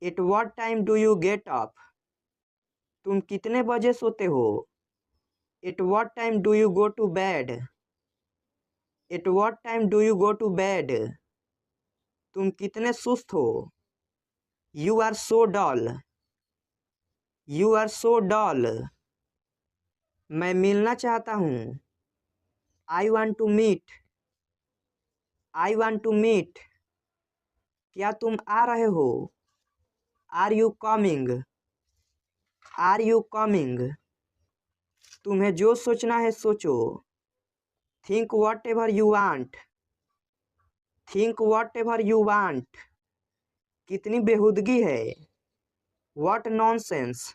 Eight what time do you get up? तुम कितने बजे सोते हो? At what time do you go to bed? At what time do you go to bed? तुम कितने सुस्त हो? You are so dull. You are so dull. मैं मिलना चाहता हूँ। I want to meet. I want to meet. क्या तुम आ रहे हो? Are you coming? Are you coming? तुम्हें जो सोचना है सोचो। Think whatever you want. Think whatever you want. कितनी बेहुदगी है। What nonsense.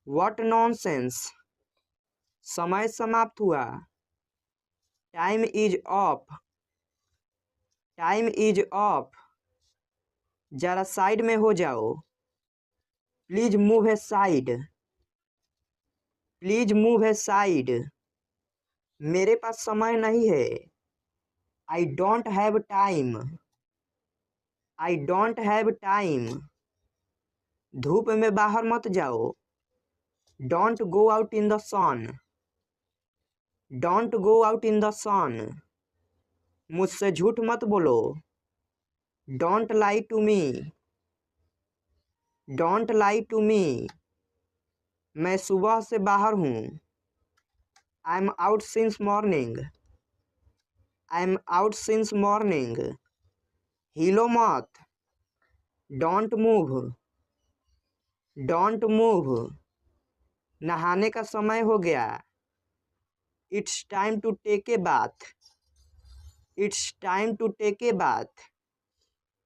What nonsense. समय समाप्त हुआ। Time is up. Time is up. जरा साइड में हो जाओ। Please move aside. Please move aside. मेरे पास समय नहीं है। I don't have time. I don't have time. धूप में बाहर मत जाओ। Don't go out in the sun. Don't go out in the sun. मुझसे झूठ मत बोलो। Don't lie to me. Don't lie to me. मैं सुबह से बाहर हूँ। I am out since morning. I am out since morning. हिलो मत। Don't move. Don't move. नहाने का समय हो गया। It's time to take a bath. It's time to take a bath.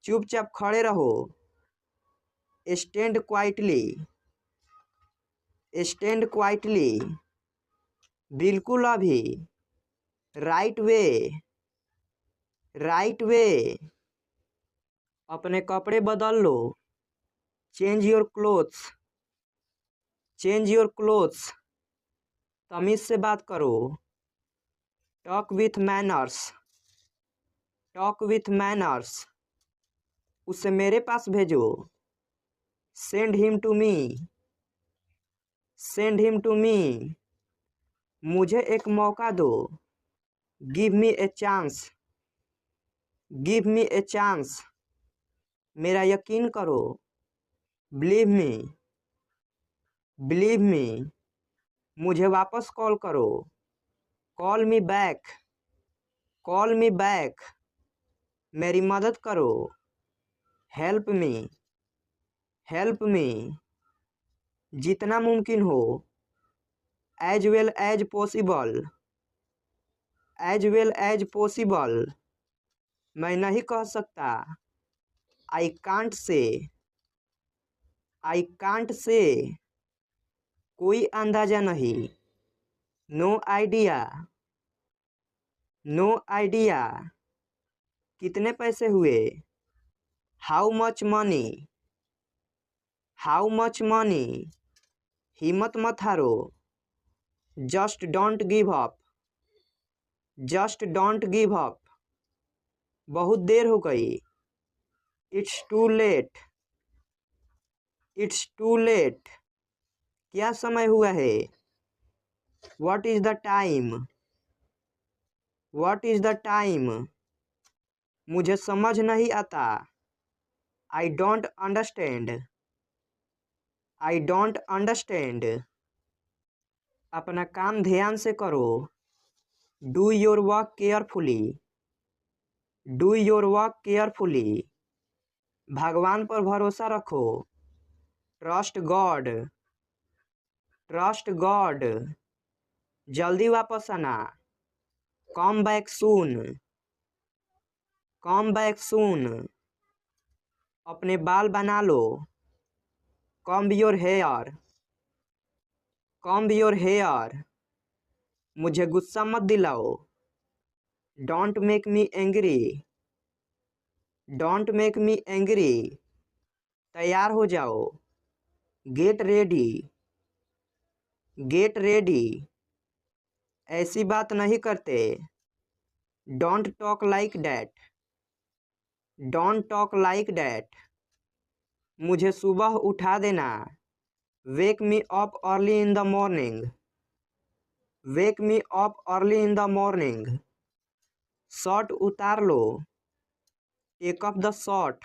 चुपचाप खड़े रहो। Stand quietly. Stand quietly. बिल्कुल अभी। Right away. Right away. अपने कपड़े बदल लो। Change your clothes. Change your clothes. तमीज से बात करो। Talk with manners. Talk with manners. उसे मेरे पास भेजो। Send him to me. Send him to me. मुझे एक मौका दो। Give me a chance. Give me a chance, मेरा यकीन करो। बिलीव मी, बिलीव मी, मुझे वापस कॉल करो। Call me back, call me back, मेरी मदद करो। हेल्प मी, हेल्प मी, जितना मुमकिन हो। As well as possible, as well as possible, मैं नहीं कह सकता। I can't say, I can't say, कोई अंदाजा नहीं। नो आइडिया, नो आइडिया, कितने पैसे हुए। How much money, how much money, हिम्मत मत हारो। Just don't give up, just don't give up, बहुत देर हो गई। It's too late, it's too late, क्या समय हुआ है। What is the time, what is the time, मुझे समझ नहीं आता। I don't understand, I don't understand, अपना काम ध्यान से करो। Do your work carefully, do your work carefully, भगवान पर भरोसा रखो। ट्रस्ट गॉड, ट्रस्ट गॉड, जल्दी वापस आना। Come back soon, come back soon, अपने बाल बना लो। Comb your hair, comb your hair, मुझे गुस्सा मत दिलाओ। Don't make me angry, don't make me angry, तैयार हो जाओ। गेट रेडी, गेट रेडी, ऐसी बात नहीं करते। Don't talk like that, don't talk like that, मुझे सुबह उठा देना। Wake me up early in the morning, wake me up early in the morning, शर्ट उतार लो। Take up the shirt,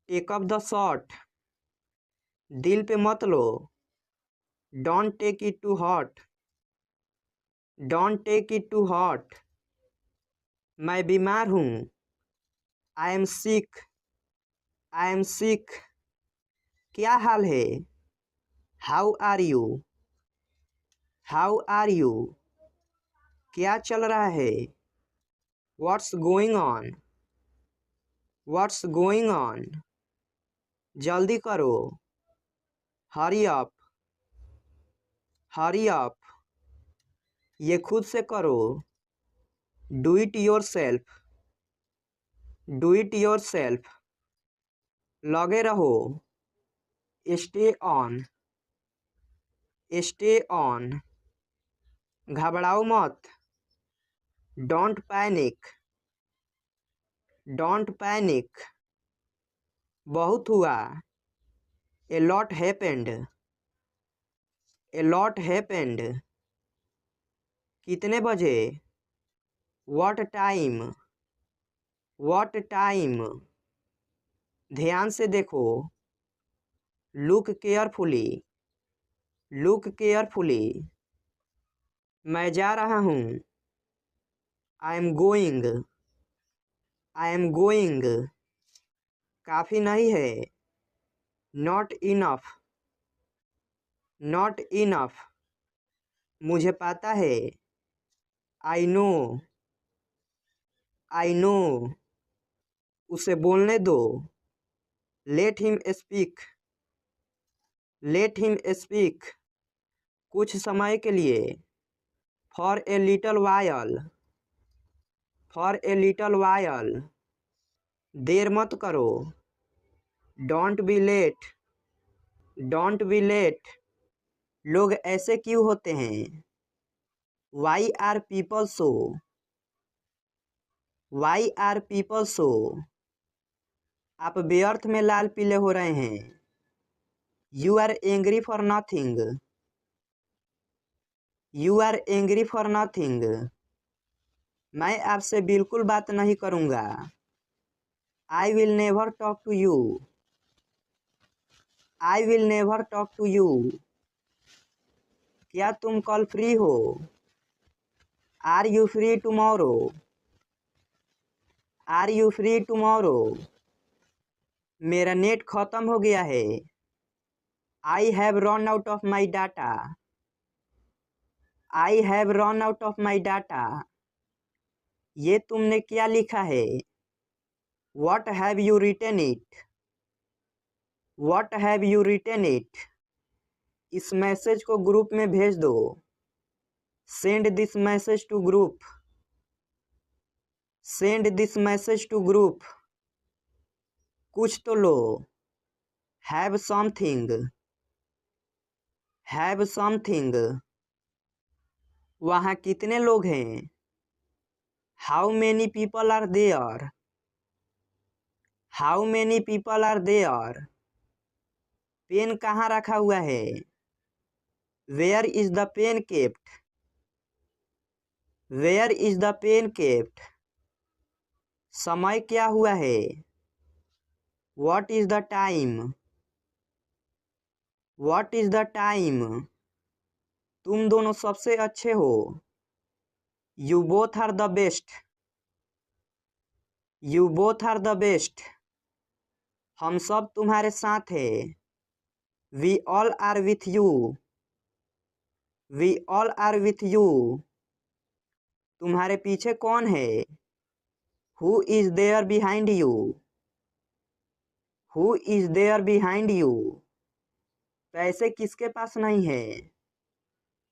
take up the shirt, दिल पे मत लो। Don't take it to heart, don't take it to heart, मैं बीमार हूँ। I am sick, I am sick, क्या हाल है। How are you, how are you, क्या चल रहा है। What's going on, what's going on, जल्दी करो। हरी अप, हरी अप, ये खुद से करो। Do it your self, do it your self, लगे रहो। स्टे ऑन, स्टे ऑन, घबराओ मत। डोंट पैनिक, डोंट पैनिक, बहुत हुआ। A lot happened, a lot happened, कितने बजे। व्हाट टाइम, व्हाट टाइम, ध्यान से देखो। लुक केयरफुली, लुक केयरफुली, मैं जा रहा हूँ। I am going, I am going, काफ़ी नहीं है। नॉट इनफ, नॉट इनफ, मुझे पता है। आई नो, आई नो, उसे बोलने दो। Let him speak, let him speak, कुछ समय के लिए। For a little while, for a little while, देर मत करो। Don't be late, don't be late, लोग ऐसे क्यों होते हैं। Why are people so, why are people so, आप व्यर्थ में लाल पीले हो रहे हैं। You are angry for nothing, you are angry for nothing, मैं आपसे बिल्कुल बात नहीं करूँगा। I will never talk to you. I will never talk to you. क्या तुम कल फ्री हो? Are you free tomorrow? Are you free tomorrow? मेरा नेट खत्म हो गया है। I have run out of my data. I have run out of my data. ये तुमने क्या लिखा है? What have you written it? What have you written it? इस मैसेज को ग्रुप में भेज दो। Send this message to group. Send this message to group. कुछ तो लो। Have something. Have something. वहाँ कितने लोग हैं? How many people are there? How many people are there? Pen कहाँ रखा हुआ है? Where is the pen kept? Where is the pen kept? समय क्या हुआ है? What is the time? What is the time? तुम दोनों सबसे अच्छे हो। You both are the best. You both are the best. हम सब तुम्हारे साथ हैं। We all are with you. We all are with you. तुम्हारे पीछे कौन है? Who is there behind you? Who is there behind you? पैसे किसके पास नहीं है?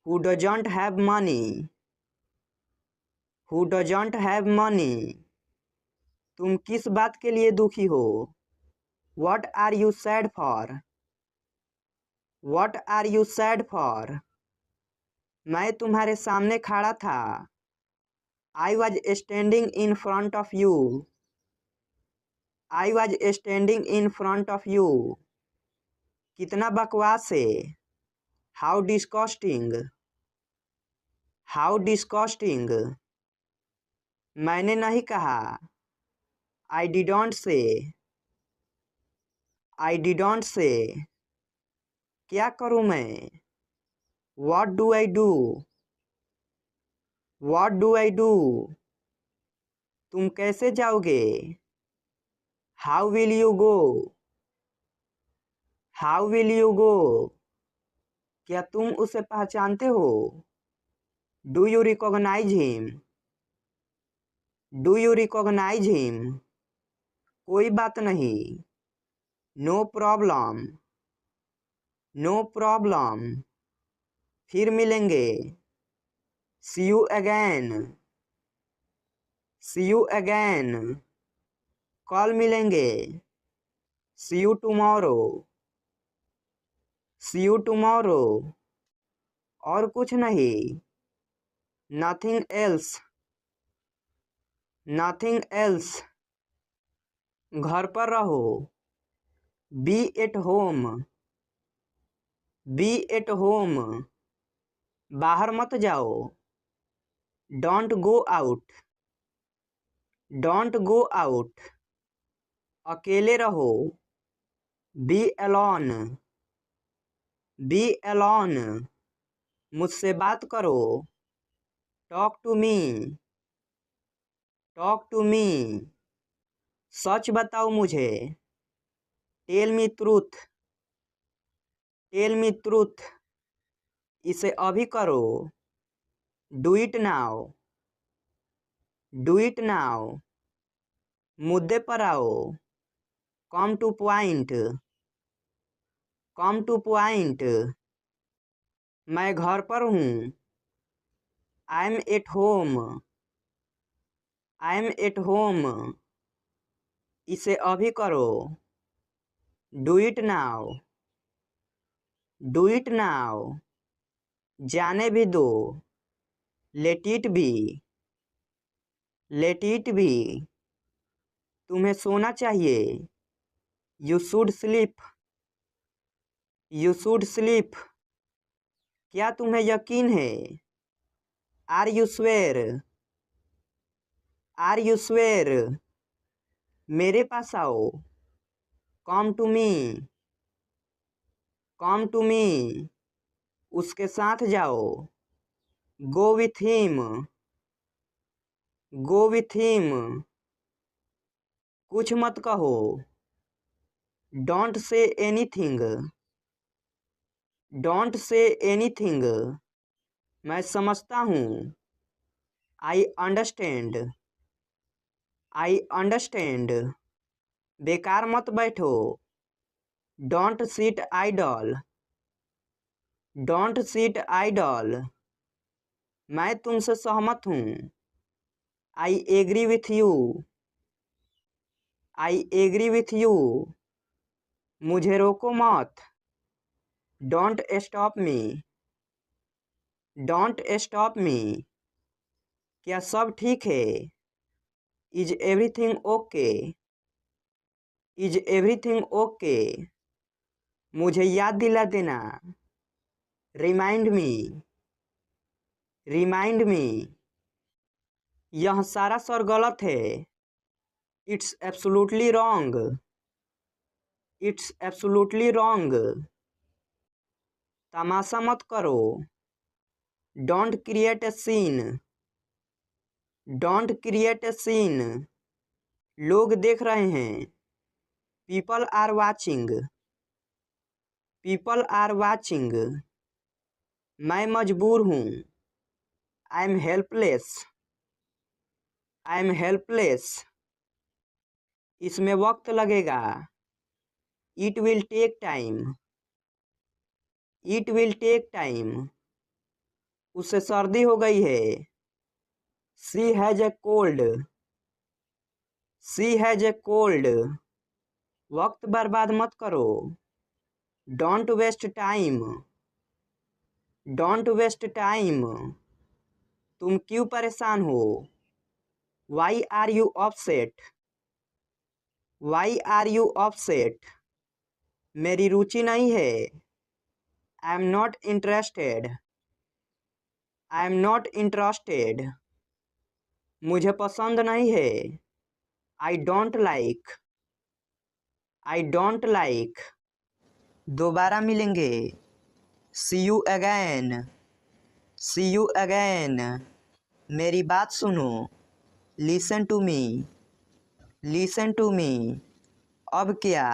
Who doesn't have money? Who doesn't have money? तुम किस बात के लिए दुखी हो? What are you sad for? What are you sad for? मैं तुम्हारे सामने खड़ा था। I was standing in front of you. I was standing in front of you. कितना बकवास है। How disgusting. How disgusting. मैंने नहीं कहा। आई डिडोंट से। आई डिडोंट से। क्या करूँ मैं? What do I do? What do I do? तुम कैसे जाओगे? How will you go? How will you go? क्या तुम उसे पहचानते हो? Do you recognise him? Do you recognise him? कोई बात नहीं। No problem. No problem. फिर मिलेंगे। See you again. See you again. कल मिलेंगे। See you tomorrow. See you tomorrow. और कुछ नहीं। Nothing else. Nothing else. घर पर रहो। Be at home. Be at home. बाहर मत जाओ। Don't go out. Don't go out. अकेले रहो। Be alone. Be alone. मुझसे बात करो। Talk to me. Talk to me. सच बताओ मुझे। Tell me truth. Tell me truth. इसे अभी करो। Do it now. Do it now. मुद्दे पर आओ। Come to point. Come to point. मैं घर पर हूँ। I am at home. I am at home. इसे अभी करो। Do it now. Do it now. जाने भी दो। Let it be. Let it be. तुम्हें सोना चाहिए। You should sleep. You should sleep. क्या तुम्हें यकीन है? Are you sure? Are you sure, मेरे पास आओ। Come to me, come to मी, उसके साथ जाओ। Go with him, go with him, कुछ मत कहो। Don't say anything, don't say anything, मैं समझता हूँ। आई अंडरस्टैंड, आई अंडरस्टैंड, बेकार मत बैठो। Don't sit idle, don't sit idle, मैं तुमसे सहमत हूँ। I agree with you, I agree with you, मुझे रोको मत। Don't stop me, don't stop me, क्या सब ठीक है? Is everything okay, is everything okay, मुझे याद दिला देना। रिमाइंड मी, रिमाइंड मी, यह सारा सर गलत है। It's absolutely wrong, it's absolutely wrong, तमाशा मत करो। Don't create a scene, don't create a scene, लोग देख रहे हैं। People are watching, people are watching, मैं मजबूर हूँ। I am helpless, I am helpless, इसमें वक्त लगेगा। It will take time, it will take time, उसे सर्दी हो गई है। She has a cold, she has a cold, वक्त बर्बाद मत करो। Don't waste time, don't waste time, तुम क्यों परेशान हो? Why are you upset, why are you upset, मेरी रुचि नहीं है। I am not interested, I am not interested, मुझे पसंद नहीं है। I don't like, I don't like, दोबारा मिलेंगे। See you again, see you again, मेरी बात सुनो। Listen to me, listen to me, अब क्या?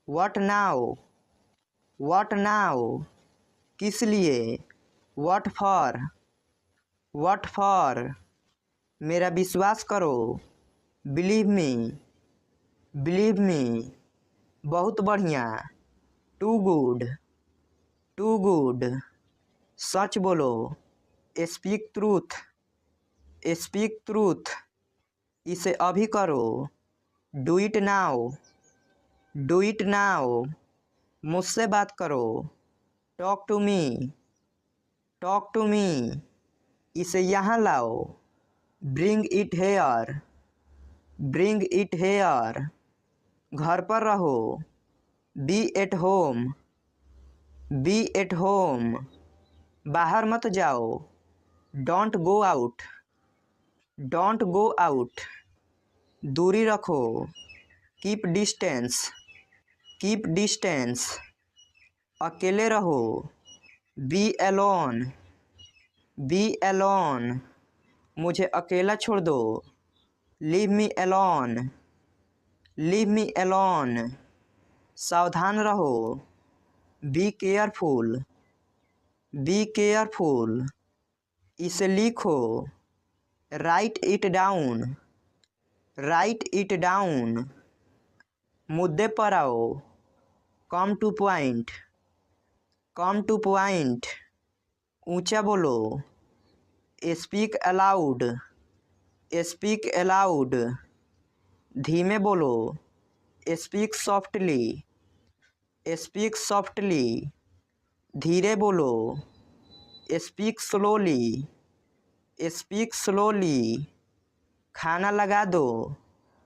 व्हाट नाउ, व्हाट नाउ, किस लिए? व्हाट फॉर, व्हाट फॉर, मेरा विश्वास करो। बिलीव मी, बिलीव मी, बहुत बढ़िया। टू गुड, टू गुड, सच बोलो। स्पीक ट्रूथ, स्पीक ट्रूथ, इसे अभी करो। Do it now, do it now, मुझसे बात करो। Talk to me, talk to me, इसे यहाँ लाओ। Bring it here, bring it here, घर पर रहो। Be at home, be at home, बाहर मत जाओ। Don't go out, don't go out, दूरी रखो। कीप डिस्टेंस, कीप डिस्टेंस, अकेले रहो। बी एलोन, बी एलोन, मुझे अकेला छोड़ दो। Leave me alone, leave me alone, सावधान रहो। बी केयरफुल, बी केयरफुल, इसे लिखो। Write it down, write it down, मुद्दे पर आओ। Come to point, come to point, ऊंचा बोलो। स्पीक अलाउड, स्पीक अलाउड, धीमे बोलो। स्पीक सॉफ्टली, स्पीक सॉफ्टली, धीरे बोलो। स्पीक स्लोली, स्पीक स्लोली, खाना लगा दो।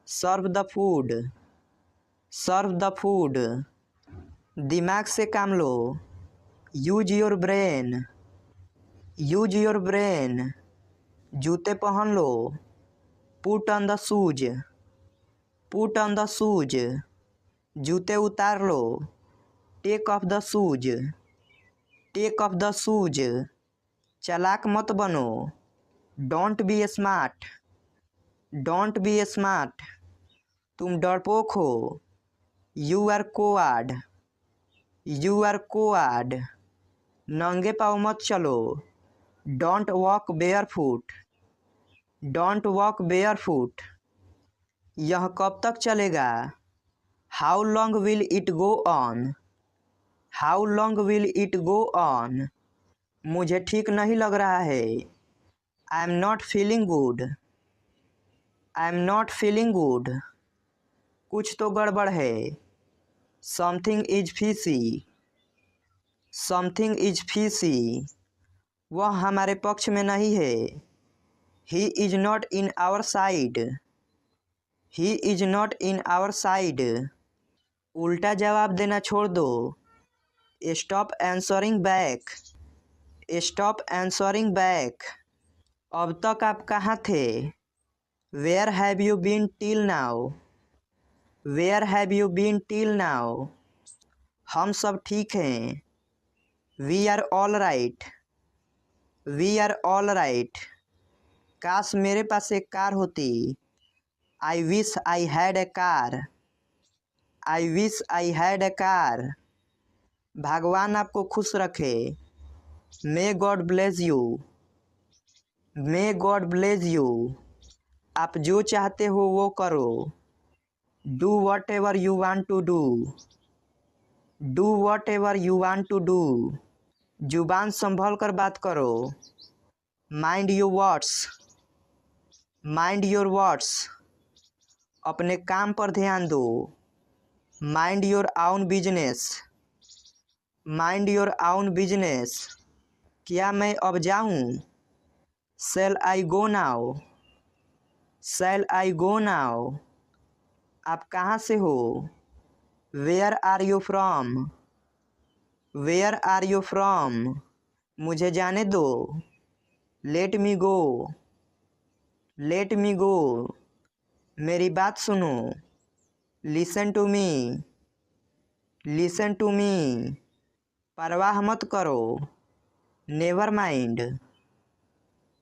Serve the food, serve the food, दिमाग से काम लो। Use your brain, use your brain, जूते पहन लो। Put on the shoes, put on the shoes, जूते उतार लो। Take off the shoes, take off the shoes, चालाक मत बनो। Don't be smart, don't be smart, तुम डरपोक हो। You are coward, you are coward, नंगे पाँव मत चलो। Don't walk barefoot, don't walk bear foot, यह कब तक चलेगा। How long will it go on, how long will it go on, मुझे ठीक नहीं लग रहा है। I am not feeling good, I am not feeling good, कुछ तो गड़बड़ है। Something is fishy, something is fishy, वह हमारे पक्ष में नहीं है। He is not in our side, he is not in our side, उल्टा जवाब देना छोड़ दो। Stop answering back, stop answering back, अब तक आप कहाँ थे। Where have you been till now, where have you been till now, हम सब ठीक हैं। We are all right, we are all right, काश मेरे पास एक कार होती। I wish I had a car, I wish I had a car, भगवान आपको खुश रखे। May God bless you, may God bless you, आप जो चाहते हो वो करो। Do whatever you want to do, do whatever you want to do, जुबान संभल कर बात करो। Mind your words, mind your words, अपने काम पर ध्यान दो। Mind your own business, mind your own business, क्या मैं अब जाऊं। शैल आई गो नाउ, शैल आई गो नाउ, आप कहाँ से हो। Where are you from, where are you from, मुझे जाने दो। लेट मी गो, लेट मी गो, मेरी बात सुनो। Listen to me, listen to me, परवाह मत करो। नेवर माइंड,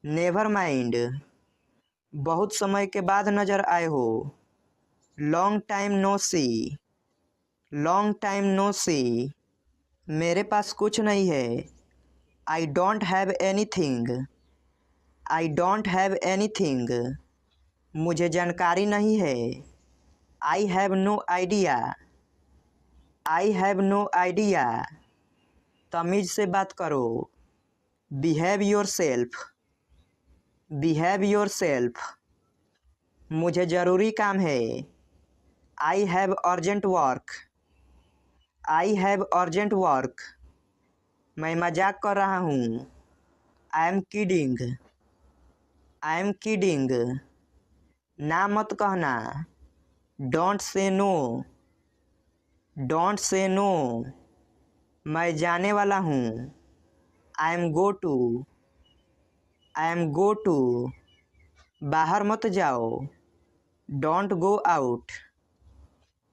नेवर माइंड, बहुत समय के बाद नज़र आए हो। Long time no see, long time no see, मेरे पास कुछ नहीं है। I don't have anything, I don't have anything, मुझे जानकारी नहीं है। I have no idea, I have no idea, तमीज़ से बात करो। Behave yourself, behave yourself, मुझे ज़रूरी काम है। I have urgent work, I have urgent work, मैं मजाक कर रहा हूँ। I am kidding, I am kidding, ना मत कहना। Don't say no, don't say no, मैं जाने वाला हूँ। I am go to, I am go to, बाहर मत जाओ। Don't go out,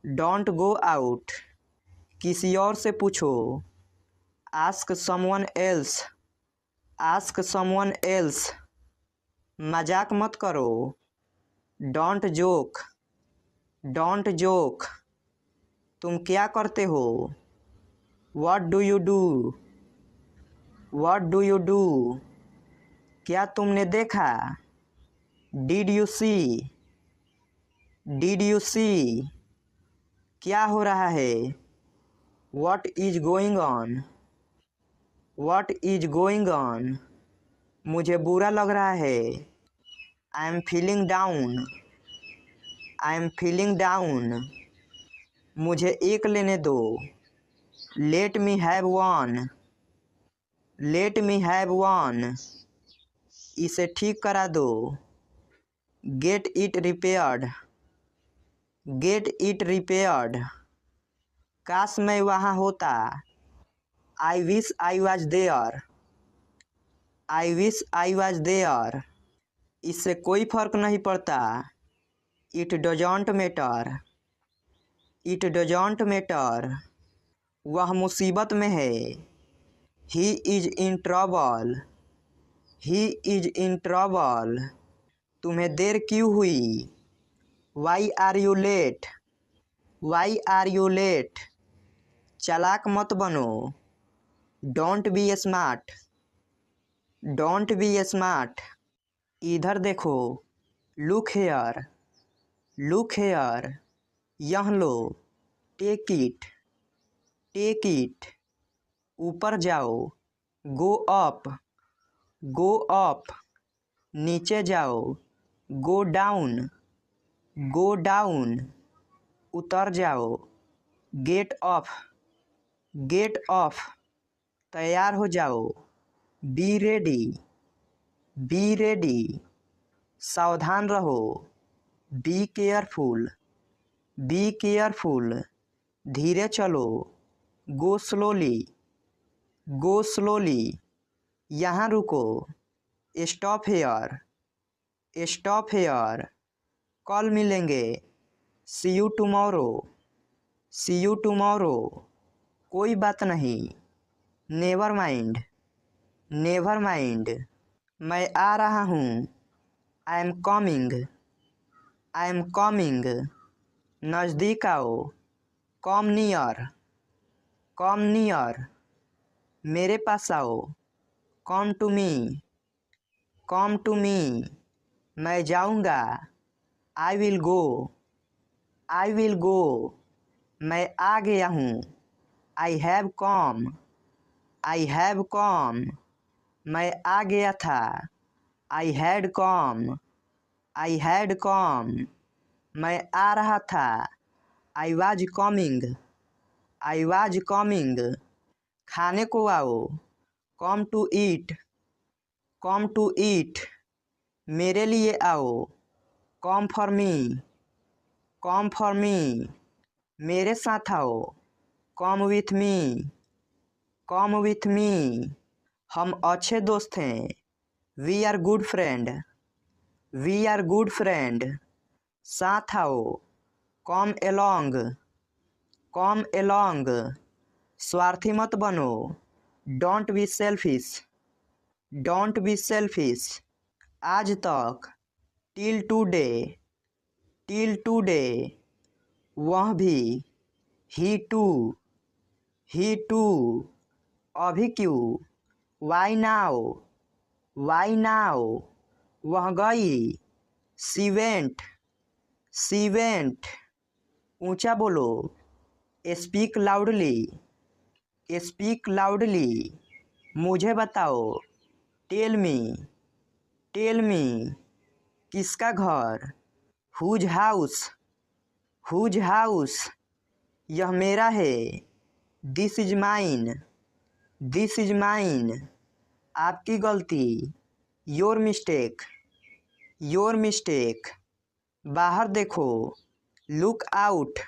don't go out, किसी और से पूछो। Ask someone else, ask someone else, मजाक मत करो। डोंट जोक, डोंट जोक, तुम क्या करते हो। What do you do, what do you do, क्या तुमने देखा। Did you see, did you see, क्या हो रहा है। What is going on, what is going on, मुझे बुरा लग रहा है। I am feeling down, I am feeling down, मुझे एक लेने दो। Let me have one, let me have one, इसे ठीक करा दो। Get it repaired, get it repaired, काश मैं वहाँ होता। I wish I was there, I wish I was there, इससे कोई फर्क नहीं पड़ता। It doesn't matter. It doesn't matter. वह मुसीबत में है। He is in trouble. He is in trouble. तुम्हें देर क्यों हुई? Why are you late? Why are you late? चालाक मत बनो। Don't be smart. Don't be smart. इधर देखो। Look here. Look here. यह लो। Take it. Take it. ऊपर जाओ। गो अप। Go up. नीचे जाओ। Go down. Go down. उतर जाओ। Get off. Get off. तैयार हो जाओ। Be ready. Be ready. सावधान रहो। Be careful. Be careful. धीरे चलो। Go slowly. Go slowly. यहाँ रुको। Stop here. Stop here. कल मिलेंगे। See you tomorrow. See you tomorrow. कोई बात नहीं। Never mind. Never mind. मैं आ रहा हूँ। I am coming. I am coming. नज़दीक आओ। Come near. कम नियर। मेरे पास आओ। Come to me. Come to me. मैं जाऊँगा। I will go. I will go. मैं आ गया हूँ। I have come. I have come. मैं आ गया था। I had come. I had come. मैं आ रहा था। I was coming. I was coming. खाने को आओ। Come to eat. Come to eat. मेरे लिए आओ। Come for me. Come for me. मेरे साथ आओ। कम with me. Come with me. हम अच्छे दोस्त हैं। We are good friend. We are good friend. साथ आओ। Come along. Come along. स्वार्थी मत बनो। Don't be selfish. Don't be selfish. आज तक। Till today. Till today. वह भी। He too. He too. अभी क्यों? Why now. Why now. वह गई। She went. She went. ऊंचा बोलो। Speak loudly. Speak loudly. मुझे बताओ। Tell me. Tell me. किसका घर? Whose house. Whose house. यह मेरा है। This is mine. This is mine. आपकी गलती। Your mistake. Your mistake. बाहर देखो। Look out.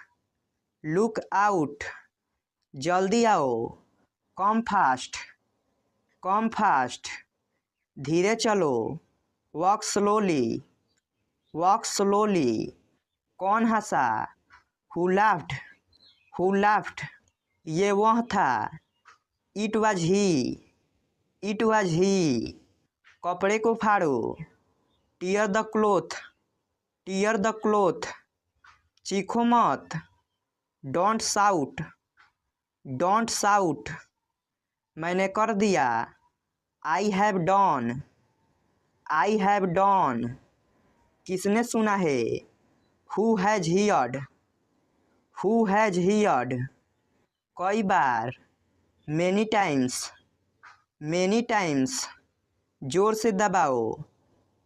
Look out. जल्दी आओ। Come fast. Come fast. धीरे चलो। Walk slowly. Walk slowly. कौन हंसा? Who laughed? Who laughed? ये वह था। It was he. It was he. कपड़े को फाड़ो। Tear the cloth. Tear the cloth. चीखो मत। Don't shout. Don't shout. मैंने कर दिया। I have done. I have done. किसने सुना है? Who has heard? Who has heard? कई बार। Many times. Many times. जोर से दबाओ।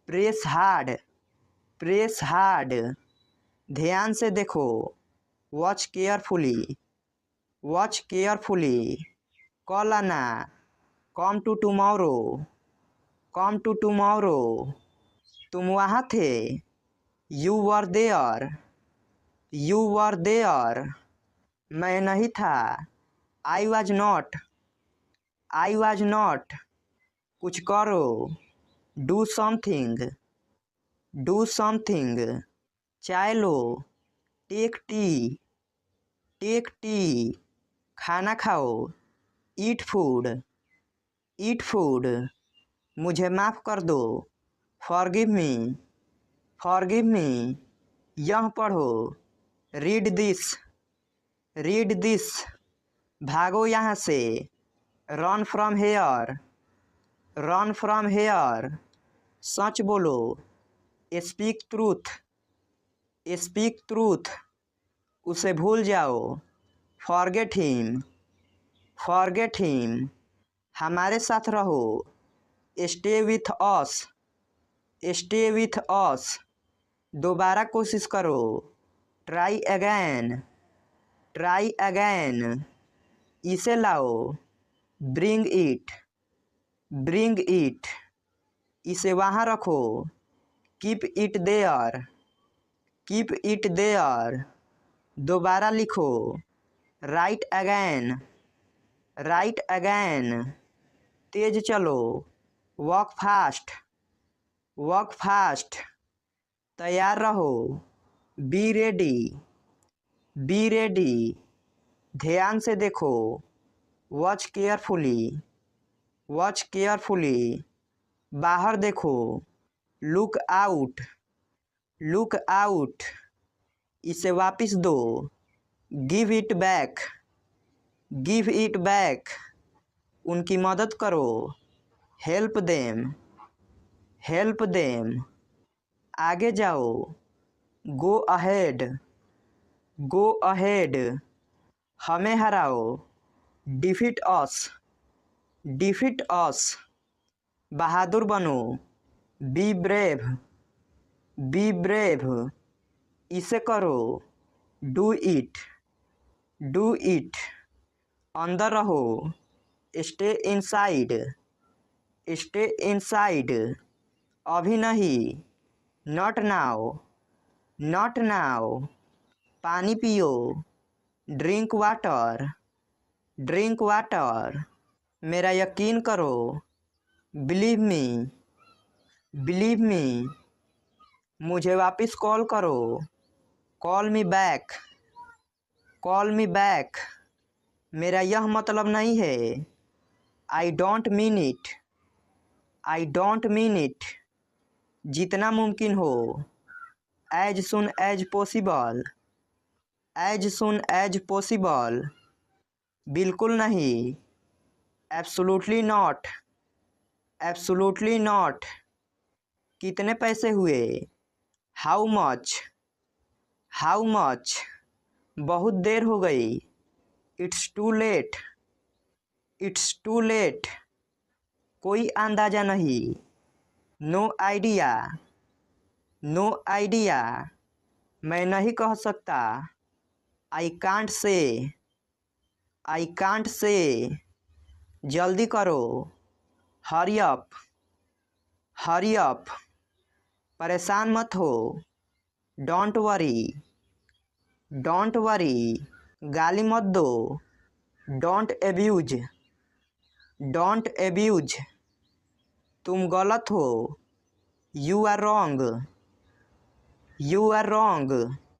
Press hard. Press hard. ध्यान से देखो। Watch carefully. Watch carefully. कल आना। Come to tomorrow. Come to tomorrow. तुम वहाँ थे। You were there. You were there. मैं नहीं था। I was not. I was not. कुछ करो। Do something. डू समथिंग, चाय लो, टेक टी, खाना खाओ, ईट फूड, मुझे माफ़ कर दो, फॉरगिव मी, यह पढ़ो, रीड दिस, भागो यहाँ से, रन फ्रॉम हेयर, सच बोलो, स्पीक ट्रूथ, उसे भूल जाओ, फॉरगेट हिम, हमारे साथ रहो, स्टे विथ अस, दोबारा कोशिश करो, ट्राई अगैन, इसे लाओ, ब्रिंग इट, इसे वहाँ रखो, कीप इट देयर, दोबारा लिखो, राइट अगैन, तेज चलो, वॉक फास्ट, तैयार रहो, बी रेडी, ध्यान से देखो, वॉच केयरफुली, बाहर देखो, लुक आउट, इसे वापस दो, गिव इट बैक, उनकी मदद करो, हेल्प देम, आगे जाओ, गो अहेड, हमें हराओ, डिफीट अस, बहादुर बनो, बी ब्रेव, इसे करो, डू इट, अंदर रहो, स्टे इनसाइड, अभी नहीं, नॉट नाउ, पानी पियो, ड्रिंक वाटर, मेरा यकीन करो, बिलीव मी, मुझे वापस कॉल करो, कॉल मी बैक, मेरा यह मतलब नहीं है, आई डोंट मीन इट, जितना मुमकिन हो, एज सुन एज पॉसिबल, बिल्कुल नहीं, एब्सोल्युटली नॉट, कितने पैसे हुए, हाउ मच, बहुत देर हो गई, इट्स टू लेट, कोई अंदाजा नहीं, नो आइडिया, मैं नहीं कह सकता, आई कांट से, जल्दी करो, हरी अप, परेशान मत हो, डोंट वरी, गाली मत दो, डोंट एब्यूज, तुम गलत हो, यू आर रॉन्ग,